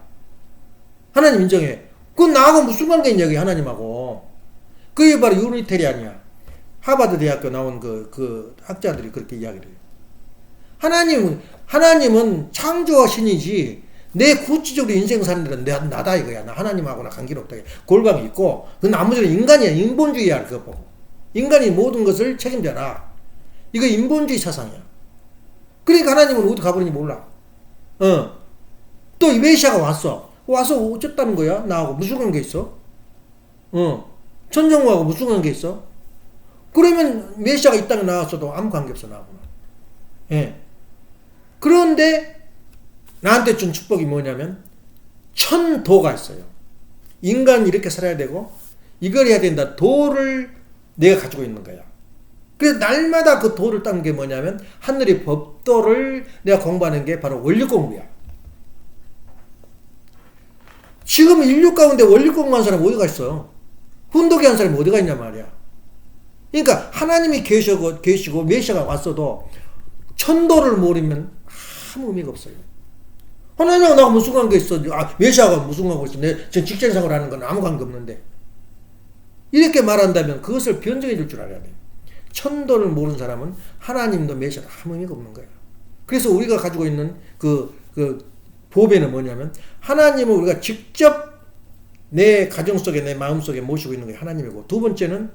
하나님 인정해. 그건 나하고 무슨 관계 있냐 이게 하나님하고. 그게 바로 유니테리안이야. 하버드 대학교 나온 그 학자들이 그렇게 이야기를 해요. 하나님은 창조신이지 내 구체적으로 인생 사는 데는 나다 이거야. 나 하나님하고나 관계는 없다. 골방이 있고 그 나머지는 인간이야. 인본주의야 그거 보고. 인간이 모든 것을 책임져라. 이거 인본주의 사상이야. 그러니까 하나님은 어디 가버리는지 몰라. 또 이 메시아가 와서 어쨌다는 거야? 나하고 무슨 관계 있어? 천정우하고 무슨 관계 있어? 그러면 메시아가 이 땅에 나왔어도 아무 관계 없어 나하고는. 예. 그런데 나한테 준 축복이 뭐냐면 천도가 있어요. 인간 이렇게 살아야 되고 이걸 해야 된다. 도를 내가 가지고 있는 거야. 그래서 날마다 그 도를 닦는 게 뭐냐면 하늘의 법도를 내가 공부하는 게 바로 원리 공부야. 지금 인류 가운데 원리 공부한 사람 어디가 있어? 훈독이 한 사람이 어디가 있냐 말이야. 그러니까 하나님이 계시고 메시아가 왔어도 천도를 모르면 아무 의미가 없어요. 하나님하고 나하고 무슨 관계 있어? 메시아가 무슨 관계 있어? 내 지금 직장생활 하는 건 아무 관계 없는데. 이렇게 말한다면 그것을 변증해 줄 줄 알아야 돼. 천도를 모르는 사람은 하나님도 메시아도 아무 의미가 없는 거예요. 그래서 우리가 가지고 있는 그 보배는 뭐냐면 하나님을 우리가 직접 내 가정 속에 내 마음 속에 모시고 있는 게 하나님이고 두 번째는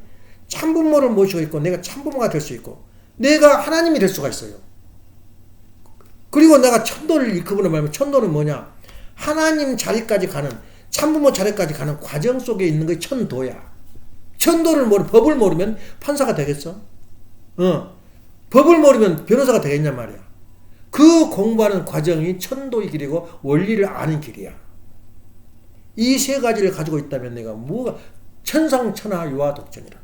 참부모를 모시고 있고 내가 참부모가 될 수 있고 내가 하나님이 될 수가 있어요. 그리고 내가 천도를 일컬으로 말하면 천도는 뭐냐? 하나님 자리까지 가는 참부모 자리까지 가는 과정 속에 있는 게 천도야. 천도를 법을 모르면 판사가 되겠어? 법을 모르면 변호사가 되겠냔 말이야. 그 공부하는 과정이 천도의 길이고 원리를 아는 길이야. 이 세 가지를 가지고 있다면 내가 뭐가 천상천하 유아독존이라.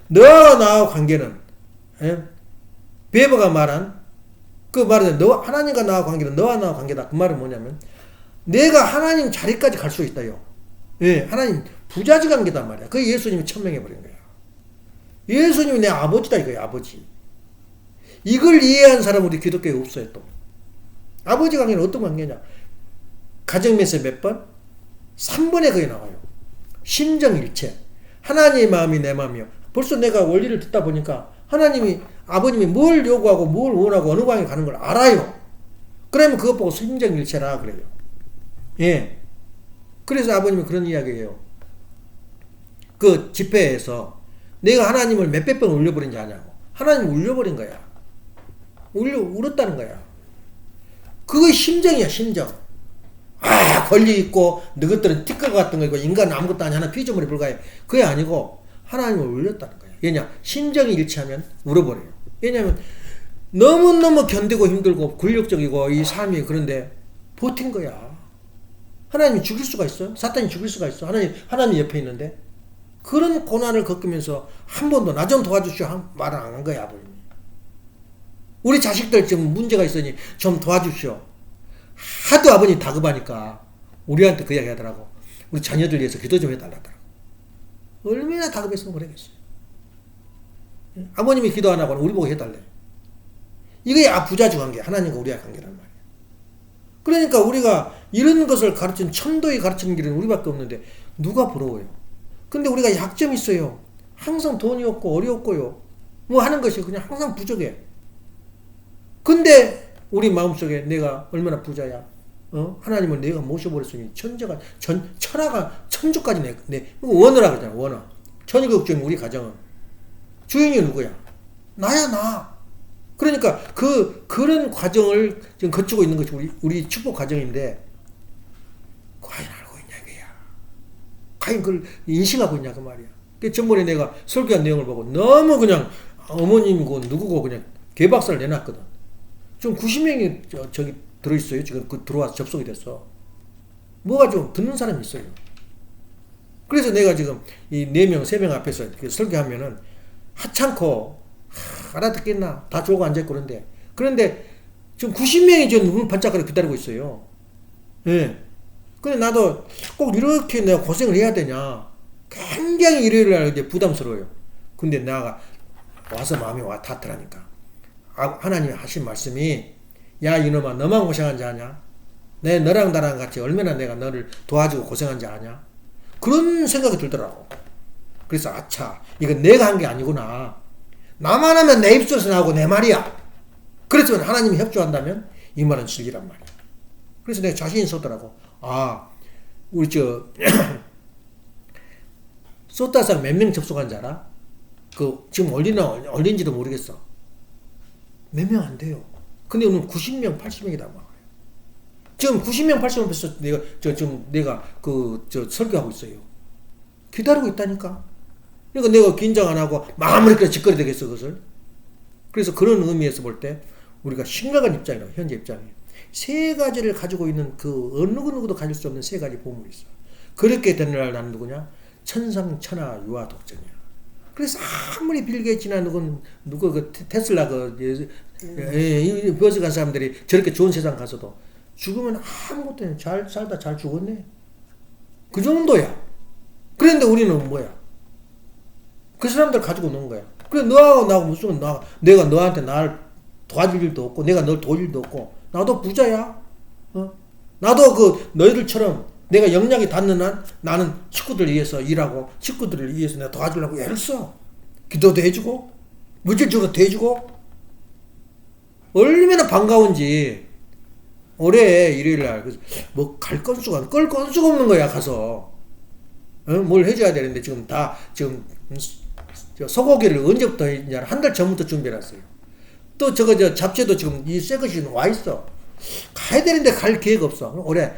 너와 나와 관계는 베버가 말한 그 말은 하나님과 나와 관계는 너와 나와 관계다. 그 말은 뭐냐면 내가 하나님 자리까지 갈 수 있다요. 예, 하나님 부자지 관계단 말이야. 그게 예수님이 천명해버린 거야. 예수님이 내 아버지다 이거야. 아버지. 이걸 이해한 사람은 우리 기독교에 없어요 또. 아버지 관계는 어떤 관계냐? 가정에서 몇 번? 3번에 거의 나와요. 심정일체. 하나님의 마음이 내 마음이요. 벌써 내가 원리를 듣다 보니까 하나님이 아버님이 뭘 요구하고 뭘 원하고 어느 방향에 가는 걸 알아요. 그러면 그것 보고 심정일체라 그래요. 예. 그래서 아버님이 그런 이야기예요. 그 집회에서 내가 하나님을 몇백 번 울려버린지 아냐고. 하나님을 울려버린 거야. 울었다는 거야. 그거 심정이야, 심정. 아, 권리 있고, 너희들은 티끌 같은 거 있고, 인간은 아무것도 아니야. 하나 피조물에 불과해. 그게 아니고, 하나님을 울렸다는 거야. 왜냐? 심정이 일치하면 울어버려요. 왜냐면, 너무너무 견디고 힘들고, 권력적이고, 이 삶이 그런데, 버틴 거야. 하나님이 죽일 수가 있어요? 사탄이 죽일 수가 있어? 하나님 옆에 있는데? 그런 고난을 겪으면서, 한 번도 나 좀 도와주시오. 말을 안 한 거야, 아버님이. 우리 자식들 지금 문제가 있으니, 좀 도와주시오. 하도 아버님 다급하니까 우리한테 그 이야기 하더라고. 우리 자녀들 위해서 기도 좀 해달라더라고. 얼마나 다급했으면 그러겠어요. 아버님이 기도 안 하고는 우리 보고 해달래. 이게 부자주 관계, 하나님과 우리의 관계란 말이야. 그러니까 우리가 이런 것을 가르친, 천도에 가르치는 길은 우리밖에 없는데 누가 부러워요? 근데 우리가 약점이 있어요. 항상 돈이 없고 어려웠고요. 뭐 하는 것이 그냥 항상 부족해. 근데 우리 마음속에 내가 얼마나 부자야. 하나님을 내가 모셔버렸으니 천재가, 천하가, 천주까지 원어라 그러잖아, 원어. 천일국적인 우리 가정은. 주인이 누구야? 나야, 나. 그러니까 그런 과정을 지금 거치고 있는 것이 우리 축복 과정인데, 과연 알고 있냐, 이거야. 과연 그걸 인식하고 있냐, 그 말이야. 전번에 내가 설교한 내용을 보고 너무 그냥 어머님이고 누구고 그냥 개박살을 내놨거든. 좀 90명이 저기 들어있어요. 지금 들어와서 접속이 됐어. 뭐가 좀 듣는 사람이 있어요. 그래서 내가 지금 이 4명, 3명 앞에서 설교하면은 하찮고, 알아듣겠나? 다 조고 앉아있고 그런데 지금 90명이 저 눈을 반짝거리고 기다리고 있어요. 예. 근데 나도 꼭 이렇게 내가 고생을 해야 되냐. 굉장히 일요일날 이제 부담스러워요. 근데 내가 와서 마음이 닿더라니까. 하나님이 하신 말씀이, 야 이놈아, 너만 고생한지 아냐? 내 너랑 나랑 같이 얼마나 내가 너를 도와주고 고생한지 아냐? 그런 생각이 들더라고. 그래서 아차, 이건 내가 한 게 아니구나. 나만 하면 내 입술에서 나오고 내 말이야. 그렇지만 하나님이 협조한다면 이 말은 진리란 말이야. 그래서 내가 자신이 서더라고. 우리 소타상 몇 명 접속한지 알아? 지금 올린지도 모르겠어. 몇 명 안 돼요. 근데 오늘 90명, 80명이다 말이에요. 지금 90명, 80명 벌써 내가 설교하고 있어요. 기다리고 있다니까. 그러니까 내가 긴장 안 하고 마음을 이렇게 짓거리 되겠어, 그것을. 그래서 그런 의미에서 볼 때 우리가 심각한 입장이라고, 현재 입장이. 3가지를 가지고 있는 어느 누구도 가질 수 없는 3가지 보물이 있어. 그렇게 된 날 나는 누구냐? 천상천하 유아 독전이야. 그래서 아무리 빌 게이츠나 누구 테슬라 버스 간 사람들이 저렇게 좋은 세상 가서도 죽으면 아무것도 아니야. 잘 살다 잘 죽었네. 그 정도야. 그런데 우리는 뭐야? 그 사람들 가지고 노는 거야. 그래, 너하고 나하고 무슨 내가 너한테 나를 도와줄 일도 없고 내가 널 도울 일도 없고 나도 부자야. 나도 너희들처럼 내가 영향이 닿는 한 나는 식구들 위해서 일하고 식구들을 위해서 내가 도와주려고 애를 써. 기도도 해주고 물질적으로도 해주고. 얼마나 반가운지. 올해 일요일날 뭐 갈 건수가 끌 건수가 없는 거야. 가서 뭘 해줘야 되는데 지금 소고기를 언제부터 했냐, 한 달 전부터 준비해놨어요. 또 잡채도 지금 이 새 것이 와 있어. 가야 되는데 갈 기회가 없어. 올해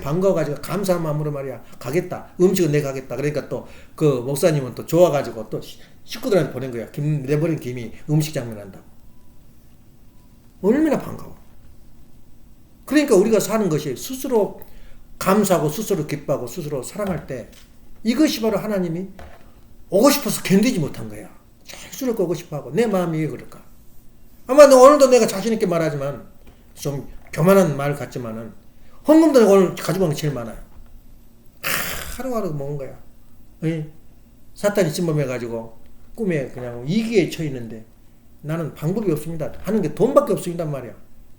반가워가지고 감사한 마음으로 말이야 가겠다. 음식은 내가 가겠다. 그러니까 또 목사님은 또 좋아가지고 또 식구들한테 보낸 거야. 내버린 김이 음식 장면한다고. 얼마나 반가워. 그러니까 우리가 사는 것이 스스로 감사하고 스스로 기뻐하고 스스로 사랑할 때 이것이 바로 하나님이 오고 싶어서 견디지 못한 거야. 자연스럽게 오고 싶어하고. 내 마음이 왜 그럴까? 아마 오늘도 내가 자신있게 말하지만 좀 교만한 말 같지만은 헌금도 오늘 가지고 온 게 제일 많아요. 하루하루 먹은 거야. 사탄이 침범해가지고 꿈에 그냥 이기에 처있는데 나는 방법이 없습니다. 하는 게 돈밖에 없습니다 말이야.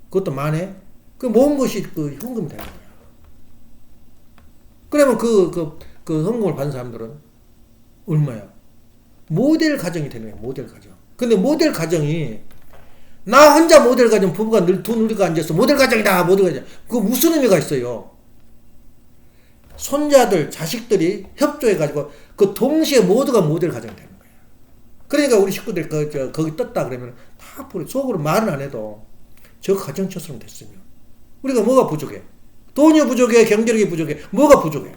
그것도 만해. 그 모은 것이 헌금이 되는 거야. 그러면 그 헌금을 받는 사람들은 얼마야? 모델 가정이 되는 거야, 모델 가정. 근데 모델 가정이, 나 혼자 모델 가정, 부부가 두 누리가 앉아서 모델 가정이다, 모델 가정. 그거 무슨 의미가 있어요? 손자들, 자식들이 협조해가지고, 그 동시에 모두가 모델 가정이 되는 거야. 그러니까 우리 식구들, 거기 떴다 그러면, 다 속으로 말은 안 해도, 저 가정처럼 됐으면. 우리가 뭐가 부족해? 돈이 부족해, 경제력이 부족해, 뭐가 부족해?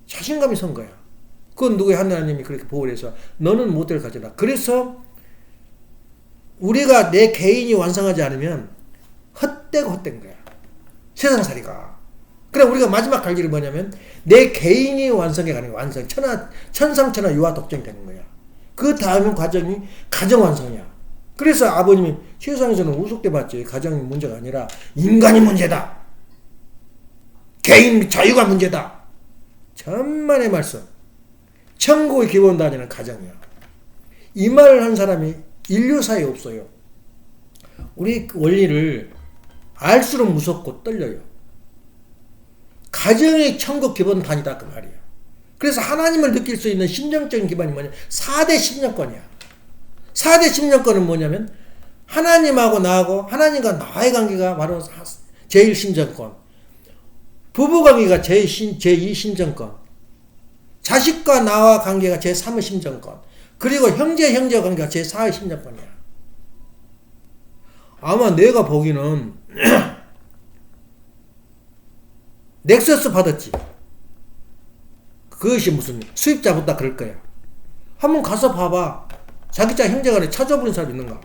자신감이 선 거야. 그건 누구의 하나님이 그렇게 보호를 해서 너는 모델 가져라. 그래서 우리가 내 개인이 완성하지 않으면 헛되고 헛된 거야. 세상살이가. 그래 우리가 마지막 갈 길이 뭐냐면 내 개인이 완성해 가는 거야. 완성. 천상천하 유아 독생이 되는 거야. 그 다음 과정이 가정 완성이야. 그래서 아버님이 세상에서는 우습게 봤지. 가정이 문제가 아니라 인간이 문제다. 개인 자유가 문제다. 천만의 말씀. 천국의 기본단위는 가정이야. 이 말을 한 사람이 인류사에 없어요. 우리 원리를 알수록 무섭고 떨려요. 가정이 천국 기본단위다 그 말이야. 그래서 하나님을 느낄 수 있는 심정적인 기반이 뭐냐? 4대 심정권이야. 4대 심정권은 뭐냐면 하나님하고 나하고 하나님과 나의 관계가 바로 제1 심정권. 부부관계가 제2 심정권. 자식과 나와 관계가 제3의 심정권. 그리고 형제와 관계가 제4의 심정권이야. 아마 내가 보기는 넥서스 받았지. 그것이 무슨 수입자보다 그럴 거야. 한번 가서 봐봐. 자기 자 형제간에 찾아보는 사람 있는가?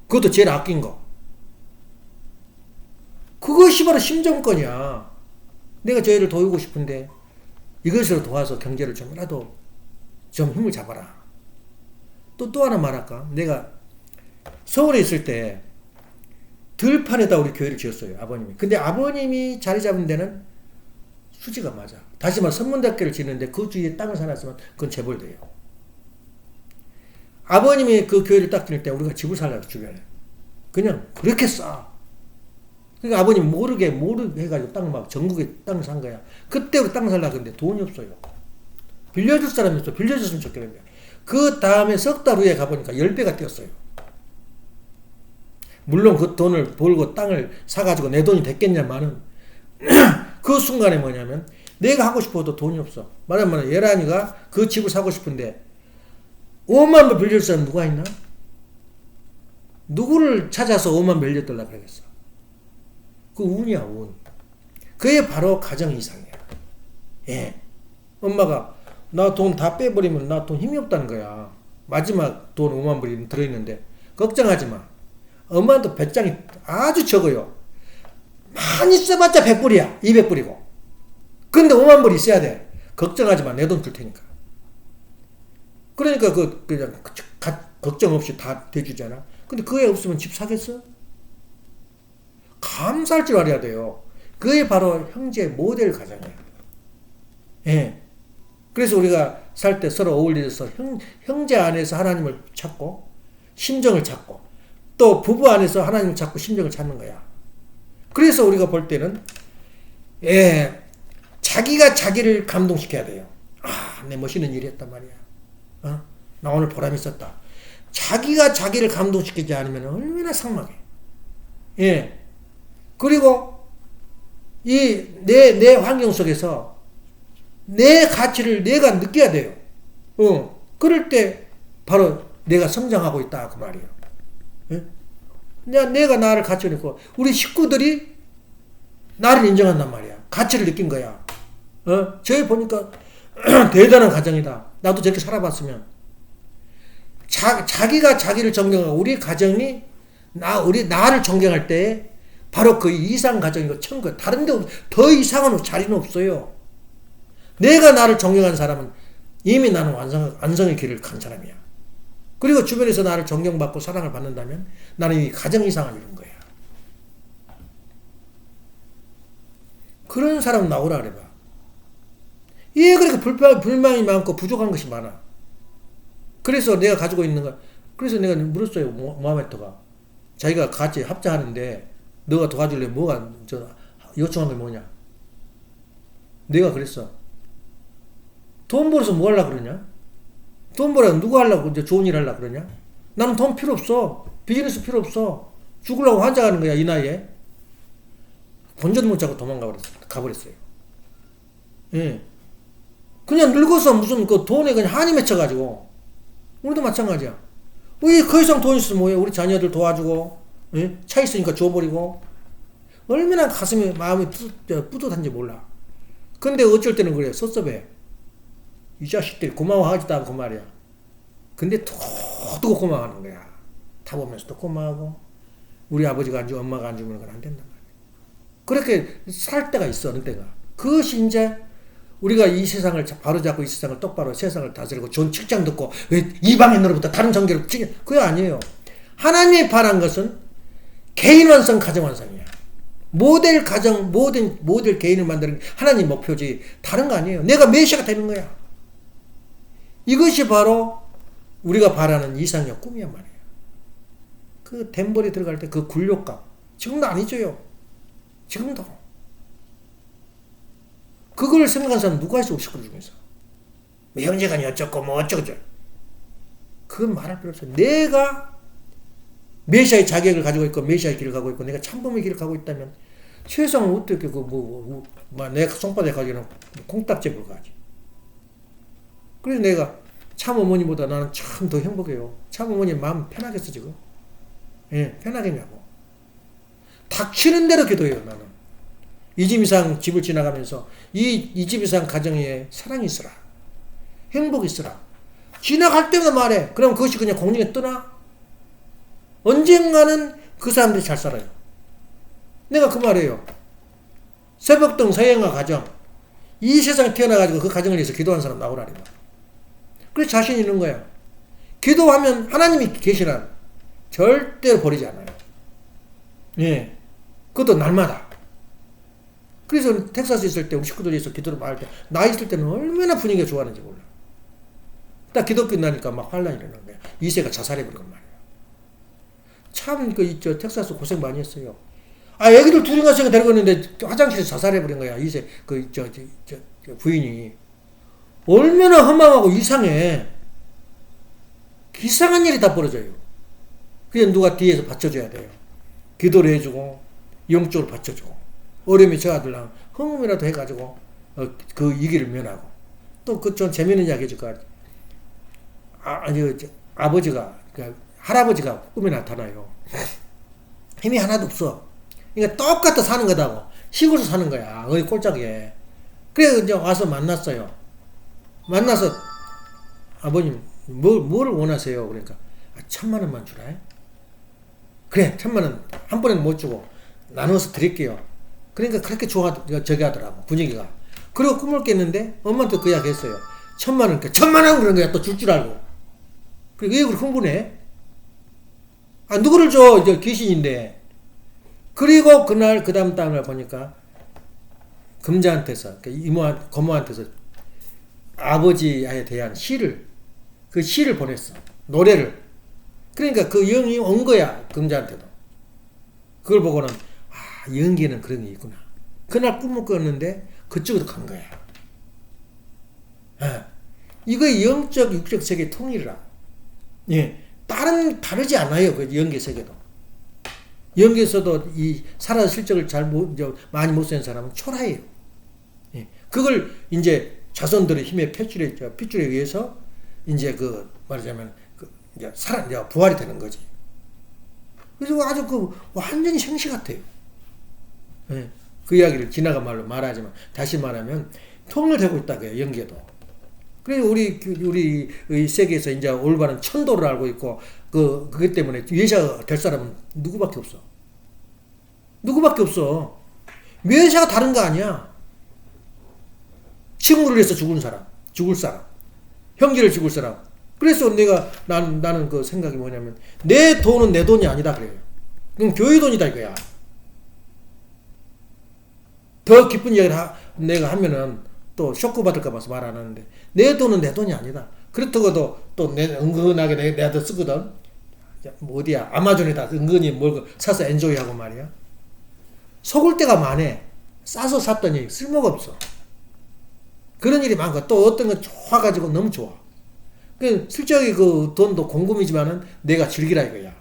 그것도 제일 아낀 거. 그것이 바로 심정권이야. 내가 저 애를 도우고 싶은데 이것으로 도와서 경제를 좀이라도 좀 힘을 잡아라. 또 하나 말할까? 내가 서울에 있을 때 들판에다 우리 교회를 지었어요. 아버님이. 근데 아버님이 자리 잡은 데는 수지가 맞아. 다시 말해 선문대학교를 짓는데 그 주위에 땅을 사놨으면 그건 재벌돼요. 아버님이 그 교회를 딱 지을 때 우리가 집을 살려고 주변에. 그냥 그렇게 싸. 그러니까 아버님 모르게 해가지고 땅 막 전국에 땅을 산 거야. 그때 우리 땅 살려고 했는데 돈이 없어요. 빌려줄 사람이 없어. 빌려줬으면 좋겠는데. 그 다음에 석 달 후에 가보니까 10배가 뛰었어요. 물론 그 돈을 벌고 땅을 사가지고 내 돈이 됐겠냐마는 그 순간에 뭐냐면 내가 하고 싶어도 돈이 없어. 말하면 예란이가 그 집을 사고 싶은데 5만 불 빌릴 사람 누가 있나? 누구를 찾아서 5만 불 빌려달라고 그러겠어. 그 운이야 운. 그게 바로 가정 이상이야. 예. 엄마가 나 돈 다 빼버리면 나 돈 힘이 없다는 거야. 마지막 돈 5만 불이 들어있는데 걱정하지 마. 엄마도 배짱이 아주 적어요. 많이 써봤자 100불이야. 200불이고. 근데 5만 불이 있어야 돼. 걱정하지 마. 내 돈 줄 테니까. 그러니까 그냥 걱정 없이 다 대주잖아. 근데 그애 없으면 집 사겠어? 감사할 줄 알아야 돼요. 그게 바로 형제 모델 가정이에요. 예. 그래서 우리가 살 때 서로 어울려서 형제 안에서 하나님을 찾고 심정을 찾고 또 부부 안에서 하나님을 찾고 심정을 찾는 거야. 그래서 우리가 볼 때는 자기가 자기를 감동시켜야 돼요. 아, 내 멋있는 일이 했단 말이야. 나 오늘 보람 있었다. 자기가 자기를 감동시키지 않으면 얼마나 삭막해. 예. 그리고 내 환경 속에서 내 가치를 내가 느껴야 돼요. 그럴 때 바로 내가 성장하고 있다 그 말이에요. 예? 내가 나를 가치를 느끼고 우리 식구들이 나를 인정한단 말이야. 가치를 느낀 거야. 저희 보니까 대단한 가정이다. 나도 저렇게 살아봤으면. 자기가 자기를 존경하고 우리 가정이 나를 존경할 때 바로 그 이상 가정이고 천국. 다른 데 더 이상은 자리는 없어요. 내가 나를 존경한 사람은 이미 나는 완성의 길을 간 사람이야. 그리고 주변에서 나를 존경받고 사랑을 받는다면 나는 이 가정 이상을 이룬 거야. 그런 사람 나오라 그래봐. 왜 그렇게 불만이 많고 부족한 것이 많아. 그래서 내가 가지고 있는 거, 그래서 내가 물었어요. 모하메트가. 자기가 같이 합자하는데 너가 도와줄래? 뭐가 요청한 게 뭐냐? 내가 그랬어. 돈 벌어서 뭐 하려고 그러냐? 돈 벌어 누가 하려고 이제 좋은 일 하려고 그러냐? 나는 돈 필요 없어. 비즈니스 필요 없어. 죽으려고 환장하는 거야, 이 나이에. 본전 못 잡고 가버렸어요. 예. 그냥 늙어서 무슨 그 돈에 그냥 한이 맺혀가지고. 우리도 마찬가지야. 우리 그 이상 돈 있으면 뭐해? 우리 자녀들 도와주고, 예? 차 있으니까 줘버리고. 얼마나 가슴이, 마음이 뿌듯한지 몰라. 근데 어쩔 때는 그래, 섭섭해. 이 자식들이 고마워하지도 않고 말이야. 근데 또 고마워하는 거야. 다 보면서 또 고마워하고. 우리 아버지가 안 주고 엄마가 안 주면 그건 안 된단 말이야. 그렇게 살 때가 있어, 어느 때가. 그것이 이제 우리가 이 세상을 바로잡고 이 세상을 똑바로 세상을 다스리고 좋은 직장 듣고 이방인으로부터 다른 종교를 그게 아니에요. 하나님이 바란 것은 개인 완성, 가정 완성이야. 모델 가정, 모델 개인을 만드는 게 하나님 목표지 다른 거 아니에요. 내가 메시아가 되는 거야. 이것이 바로 우리가 바라는 이상의 꿈이야 말이에요. 그 덴벌이 들어갈 때 그 굴욕감 지금도 안 잊어요. 지금도. 그걸 생각한 사람 누가 있어, 59 중에서. 형제간이 어쩌고 뭐 어쩌고. 그건 말할 필요 없어요. 내가 메시아의 자격을 가지고 있고 메시아의 길을 가고 있고 내가 참범의 길을 가고 있다면 세상은 어떻게 내가 손바닥에 가기는 콩딱지에 불과하지. 그래서 내가 참어머니보다 나는 참 더 행복해요. 참어머니 마음 편하겠어 지금. 예, 편하겠냐고. 닥치는 대로 기도해요 나는. 이 집 이상 집을 지나가면서 이 집 이상 가정에 사랑이 있으라. 행복이 있으라. 지나갈 때마다 말해. 그럼 그것이 그냥 공중에 떠나? 언젠가는 그 사람들이 잘 살아요. 내가 그 말이에요. 새벽등 서양화 가정. 이 세상에 태어나가지고 그 가정을 위해서 기도하는 사람 나오라니. 그래서 자신 있는 거야. 기도하면 하나님이 계시란 절대로 버리지 않아요. 예. 그것도 날마다. 그래서 텍사스 있을 때 우리 식구들이서 기도를 말할 때 나 있을 때는 얼마나 분위기가 좋아하는지 몰라. 딱 기도 끝나니까 막 환란이 일어나는 거야. 2세가 자살해버리고 말이야. 참 텍사스 고생 많이 했어요. 애기들 둘이 가서 데리고 있는데 화장실에서 자살해버린 거야. 2세 부인이. 얼마나 허망하고 이상해. 이상한 일이 다 벌어져요. 그냥 누가 뒤에서 받쳐줘야 돼요. 기도를 해주고 영적으로 받쳐주고 어려움이 저 아들랑 흥음이라도 해가지고 그 위기를 면하고. 또 그 좀 재미있는 이야기 해줄 거야. 아버지가 할아버지가 꿈에 나타나요. 힘이 하나도 없어. 그러니까 똑같아 사는 거다고. 시골에서 사는 거야. 어디 꼴짝에. 그래서 이제 와서 만났어요. 만나서 아버님 뭐를 원하세요? 그러니까 1,000만 원만 주라. 그래 1,000만 원 한 번에는 못 주고 나눠서 드릴게요. 그러니까 그렇게 저기 하더라고 분위기가. 그리고 꿈을 깼는데 엄마한테 그 이야기 했어요. 1,000만 원 1,000만 원 그런 거야. 또 줄 줄 알고. 그리고 왜 그렇게 흥분해? 누구를 줘? 귀신인데. 그리고 그날 그 다음 날 보니까 금자한테서 고모한테서 아버지에 대한 그 시를 보냈어. 노래를. 그러니까 그 영이 온 거야. 금자한테도. 그걸 보고는 연기에는 그런 게 있구나. 그날 꿈을 꿨는데 그쪽으로 간 거야. 이거 영적 육적 세계 통일이라. 예. 다르지 않아요. 그 연계 세계도. 연계에서도 이 살아서 실적을 많이 못 쓰는 사람은 초라해요. 예. 그걸 이제 자손들의 힘에 핏줄에 의해서 이제 말하자면 이제 부활이 되는 거지. 그래서 아주 완전히 생시 같아요. 예. 그 이야기를 지나간 말로 말하지만 다시 말하면 통일되고 있다고요. 연계도. 그래서 우리 세계에서 이제 올바른 천도를 알고 있고 그것 때문에 메시아가 될 사람은 누구밖에 없어. 누구밖에 없어. 메시아가 다른 거 아니야. 친구를 위해서 죽을 사람, 형제를 죽을 사람. 그래서 나는 그 생각이 뭐냐면 내 돈은 내 돈이 아니다 그래요. 그럼 교회 돈이다 이거야. 더 깊은 이야기를 내가 하면은 또 쇼크 받을까 봐서 말 안 하는데 내 돈은 내 돈이 아니다. 그렇다고도 또 은근하게 내가 더 쓰거든. 어디야 아마존에다 은근히 뭘 사서 엔조이하고 말이야. 속을 때가 많아. 싸서 샀더니 쓸모가 없어. 그런 일이 많고 또 어떤 건 좋아가지고 너무 좋아. 그 실적이 그 돈도 공금이지만은 내가 즐기라 이거야.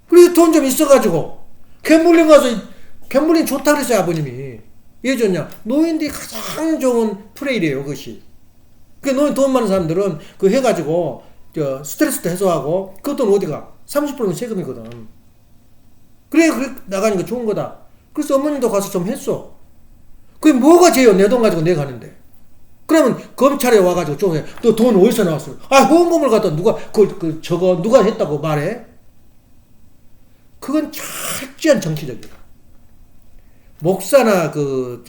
그래서 돈 좀 있어가지고 갬블링 가서 갬블링 좋다 그랬어요 아버님이. 왜 좋냐? 노인들이 가장 좋은 플레이래요 그것이. 그 노인 돈 많은 사람들은 그 해가지고 저 스트레스도 해소하고 그 돈 어디가? 30%는 세금이거든. 그래 나가니까 좋은 거다. 그래서 어머님도 가서 좀 했어. 그게 뭐가 죄요? 내 돈 가지고 내가 하는데. 그러면 검찰에 와가지고 좀 해. 너 돈 어디서 나왔어? 아 후원금을 갖다 누가 저거 누가 했다고 말해? 그건 철저한 정치적이야. 목사나 그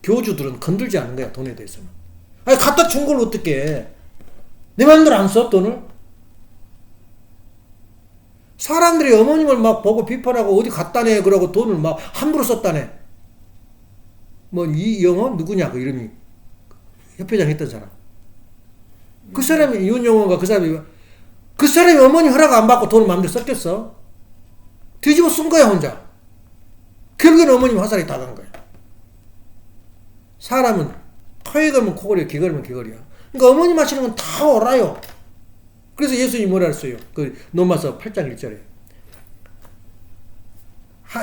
교주들은 건들지 않는 거야 돈에 대해서는. 아니 갖다 준 걸 어떻게 해? 내 마음대로 안 써 돈을? 사람들이 어머님을 막 보고 비판하고 어디 갖다 내 그러고 돈을 막 함부로 썼다네. 뭐 이 영어 누구냐 그 이름이 협회장 했던 사람. 그 사람이 윤영호가 그 사람이 어머니 허락 안 받고 돈을 마음대로 썼겠어? 뒤집어 쓴 거야 혼자. 결국에는 어머님 화살이 다 간 거야. 사람은 코에 걸면 코걸이야, 귀 걸면 귀걸이야. 그러니까 어머님 하시는 건 다 옳아요. 그래서 예수님이 뭐라 했어요? 그 로마서 8장 1절에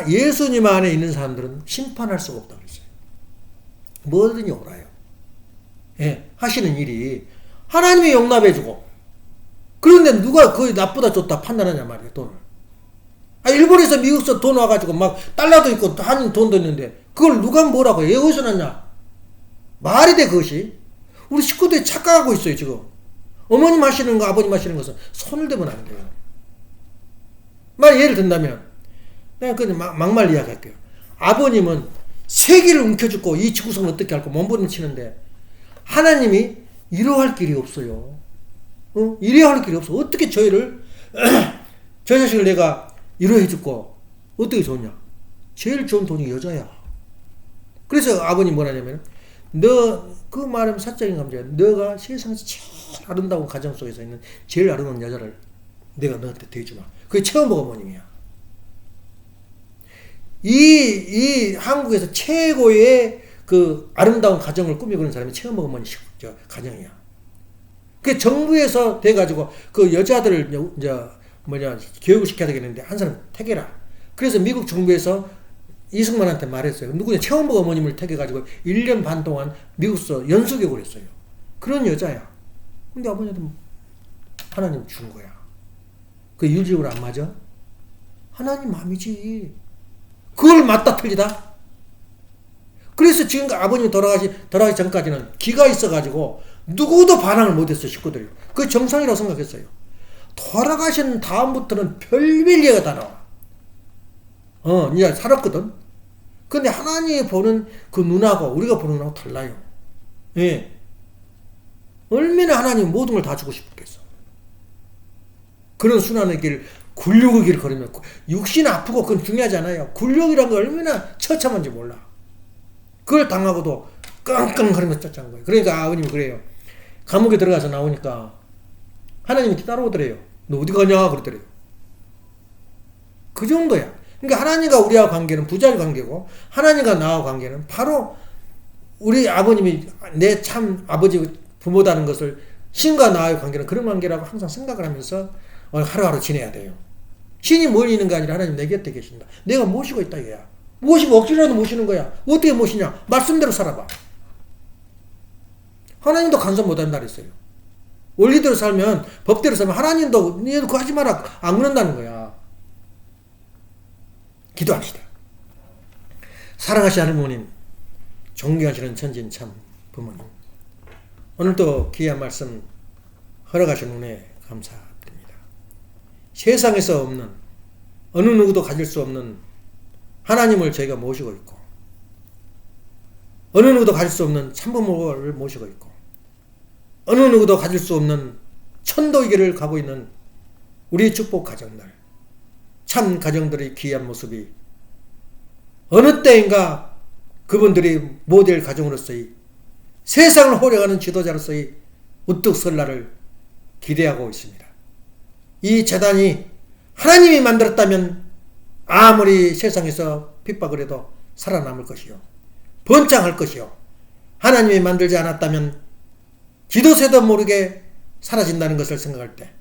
예수님 안에 있는 사람들은 심판할 수가 없다고 그랬어요. 뭐든지 옳아요. 예, 하시는 일이 하나님이 용납해주고 그런데 누가 거의 나쁘다 좋다 판단하냐 말이에요 돈을. 일본에서 미국서 돈 와가지고 막 달러도 있고 한인 돈도 있는데 그걸 누가 뭐라고 해? 어디서 났냐? 말이 돼 그것이? 우리 식구들이 착각하고 있어요 지금. 어머님 하시는 거 아버님 하시는 것은 손을 대면 안 돼요. 만약 예를 든다면 내가 그냥 막말 이야기할게요. 아버님은 세계를 움켜쥐고 이 지구상을 어떻게 할까 몸부림치는데 하나님이 이러할 길이 없어요. 이래야 할 길이 없어. 어떻게 저희를 저 자식을 내가 이러해주고 어떻게 좋냐? 제일 좋은 돈이 여자야. 그래서 아버님 뭐라냐면 너 그 말하면 사적인 감정이야. 너가 세상에서 제일 아름다운 가정 속에서 있는 제일 아름다운 여자를 내가 너한테 대주마. 그게 최원복 어머님이야. 이 한국에서 최고의 그 아름다운 가정을 꾸미고 있는 사람이 최원복 어머니 가정이야. 그 정부에서 돼가지고 그 여자들을 교육을 시켜야 되겠는데 한 사람 택해라. 그래서 미국 정부에서 이승만한테 말했어요. 누구냐? 최원복 어머님을 택해가지고 1년 반 동안 미국서 연수교육을 했어요. 그런 여자야. 근데 아버님한테 하나님 준 거야. 그 윤리적으로 안 맞아? 하나님 마음이지. 그걸 맞다 틀리다? 그래서 지금 아버님이 돌아가기 전까지는 기가 있어가지고 누구도 반항을 못했어요. 식구들이. 그게 정상이라고 생각했어요. 돌아가신 다음부터는 별별 얘기가 다 나와. 이제 살았거든. 근데 하나님이 보는 그 눈하고 우리가 보는 눈하고 달라요. 예. 얼마나 하나님 모든 걸 다 주고 싶었겠어. 그런 순환의 길, 굴욕의 길을 걸으면 육신 아프고 그건 중요하지 않아요. 굴욕이란 게 얼마나 처참한지 몰라. 그걸 당하고도 끙끙거리면서 쫓아간 거예요. 그러니까 아버님이 그래요. 감옥에 들어가서 나오니까 하나님이 따라오더래요. 너 어디 가냐? 그러더래요. 그 정도야. 그러니까 하나님과 우리와 관계는 부자의 관계고 하나님과 나와 관계는 바로 우리 아버님이 내 참 아버지 부모다는 것을 신과 나와의 관계는 그런 관계라고 항상 생각을 하면서 하루하루 지내야 돼요. 신이 멀리 있는 게 아니라 하나님 내 곁에 계신다. 내가 모시고 있다 얘야. 모시고 억지로라도 모시는 거야. 어떻게 모시냐? 말씀대로 살아봐. 하나님도 간섭 못한다 그랬어요. 원리대로 살면 법대로 살면 하나님도 얘도 그거 하지 마라 안 그런다는 거야. 기도합시다. 사랑하시는 하나님, 존경하시는 천진 참 부모님, 오늘도 귀한 말씀 허락하신 은혜 감사드립니다. 세상에서 없는 어느 누구도 가질 수 없는 하나님을 저희가 모시고 있고 어느 누구도 가질 수 없는 참부모를 모시고 있고 어느 누구도 가질 수 없는 천도의 길을 가고 있는 우리 축복 가정들, 참 가정들의 귀한 모습이 어느 때인가 그분들이 모델 가정으로서의 세상을 호령하는 지도자로서의 우뚝 설 날을 기대하고 있습니다. 이 재단이 하나님이 만들었다면 아무리 세상에서 핍박을 해도 살아남을 것이요 번창할 것이요 하나님이 만들지 않았다면 지도새도 모르게 사라진다는 것을 생각할 때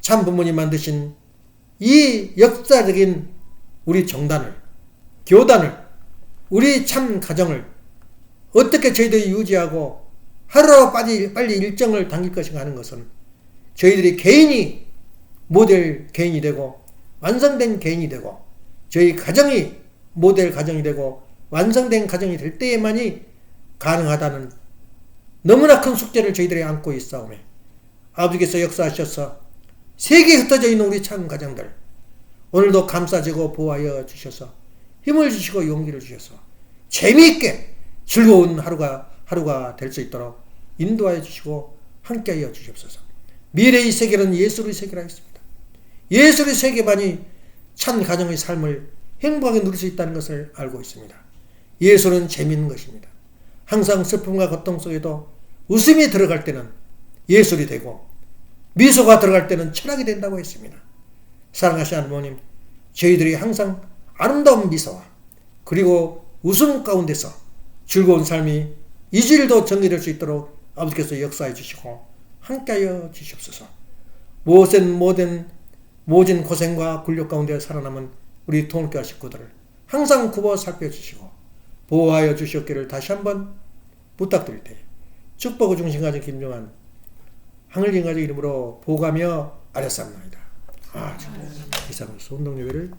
참 부모님 만드신 이 역사적인 우리 정단을, 교단을, 우리 참 가정을 어떻게 저희들이 유지하고 하루라도 빨리 일정을 당길 것인가 하는 것은 저희들이 개인이 모델 개인이 되고 완성된 개인이 되고 저희 가정이 모델 가정이 되고 완성된 가정이 될 때에만이 가능하다는 너무나 큰 숙제를 저희들이 안고 있사오며 아버지께서 역사하셔서 세계에 흩어져 있는 우리 참 가정들 오늘도 감싸주고 보호하여 주셔서 힘을 주시고 용기를 주셔서 재미있게 즐거운 하루가 될 수 있도록 인도하여 주시고 함께하여 주시옵소서. 미래의 세계는 예술의 세계라 했습니다. 예술의 세계만이 참 가정의 삶을 행복하게 누릴 수 있다는 것을 알고 있습니다. 예술은 재미있는 것입니다. 항상 슬픔과 고통 속에도 웃음이 들어갈 때는 예술이 되고 미소가 들어갈 때는 철학이 된다고 했습니다. 사랑하시는 부모님, 저희들이 항상 아름다운 미소와 그리고 웃음 가운데서 즐거운 삶이 이 주일도 정리될 수 있도록 아버지께서 역사해 주시고 함께하여 주시옵소서. 모진 고생과 굴욕 가운데 살아남은 우리 통일교회 식구들을 항상 굽어 살펴주시고 보호하여 주시옵기를 다시 한번 부탁드릴 때 축복의 중심가정 김종환 하늘진 가족 이름으로 보가며 아뢰옵나이다. 이상으로 운동예배를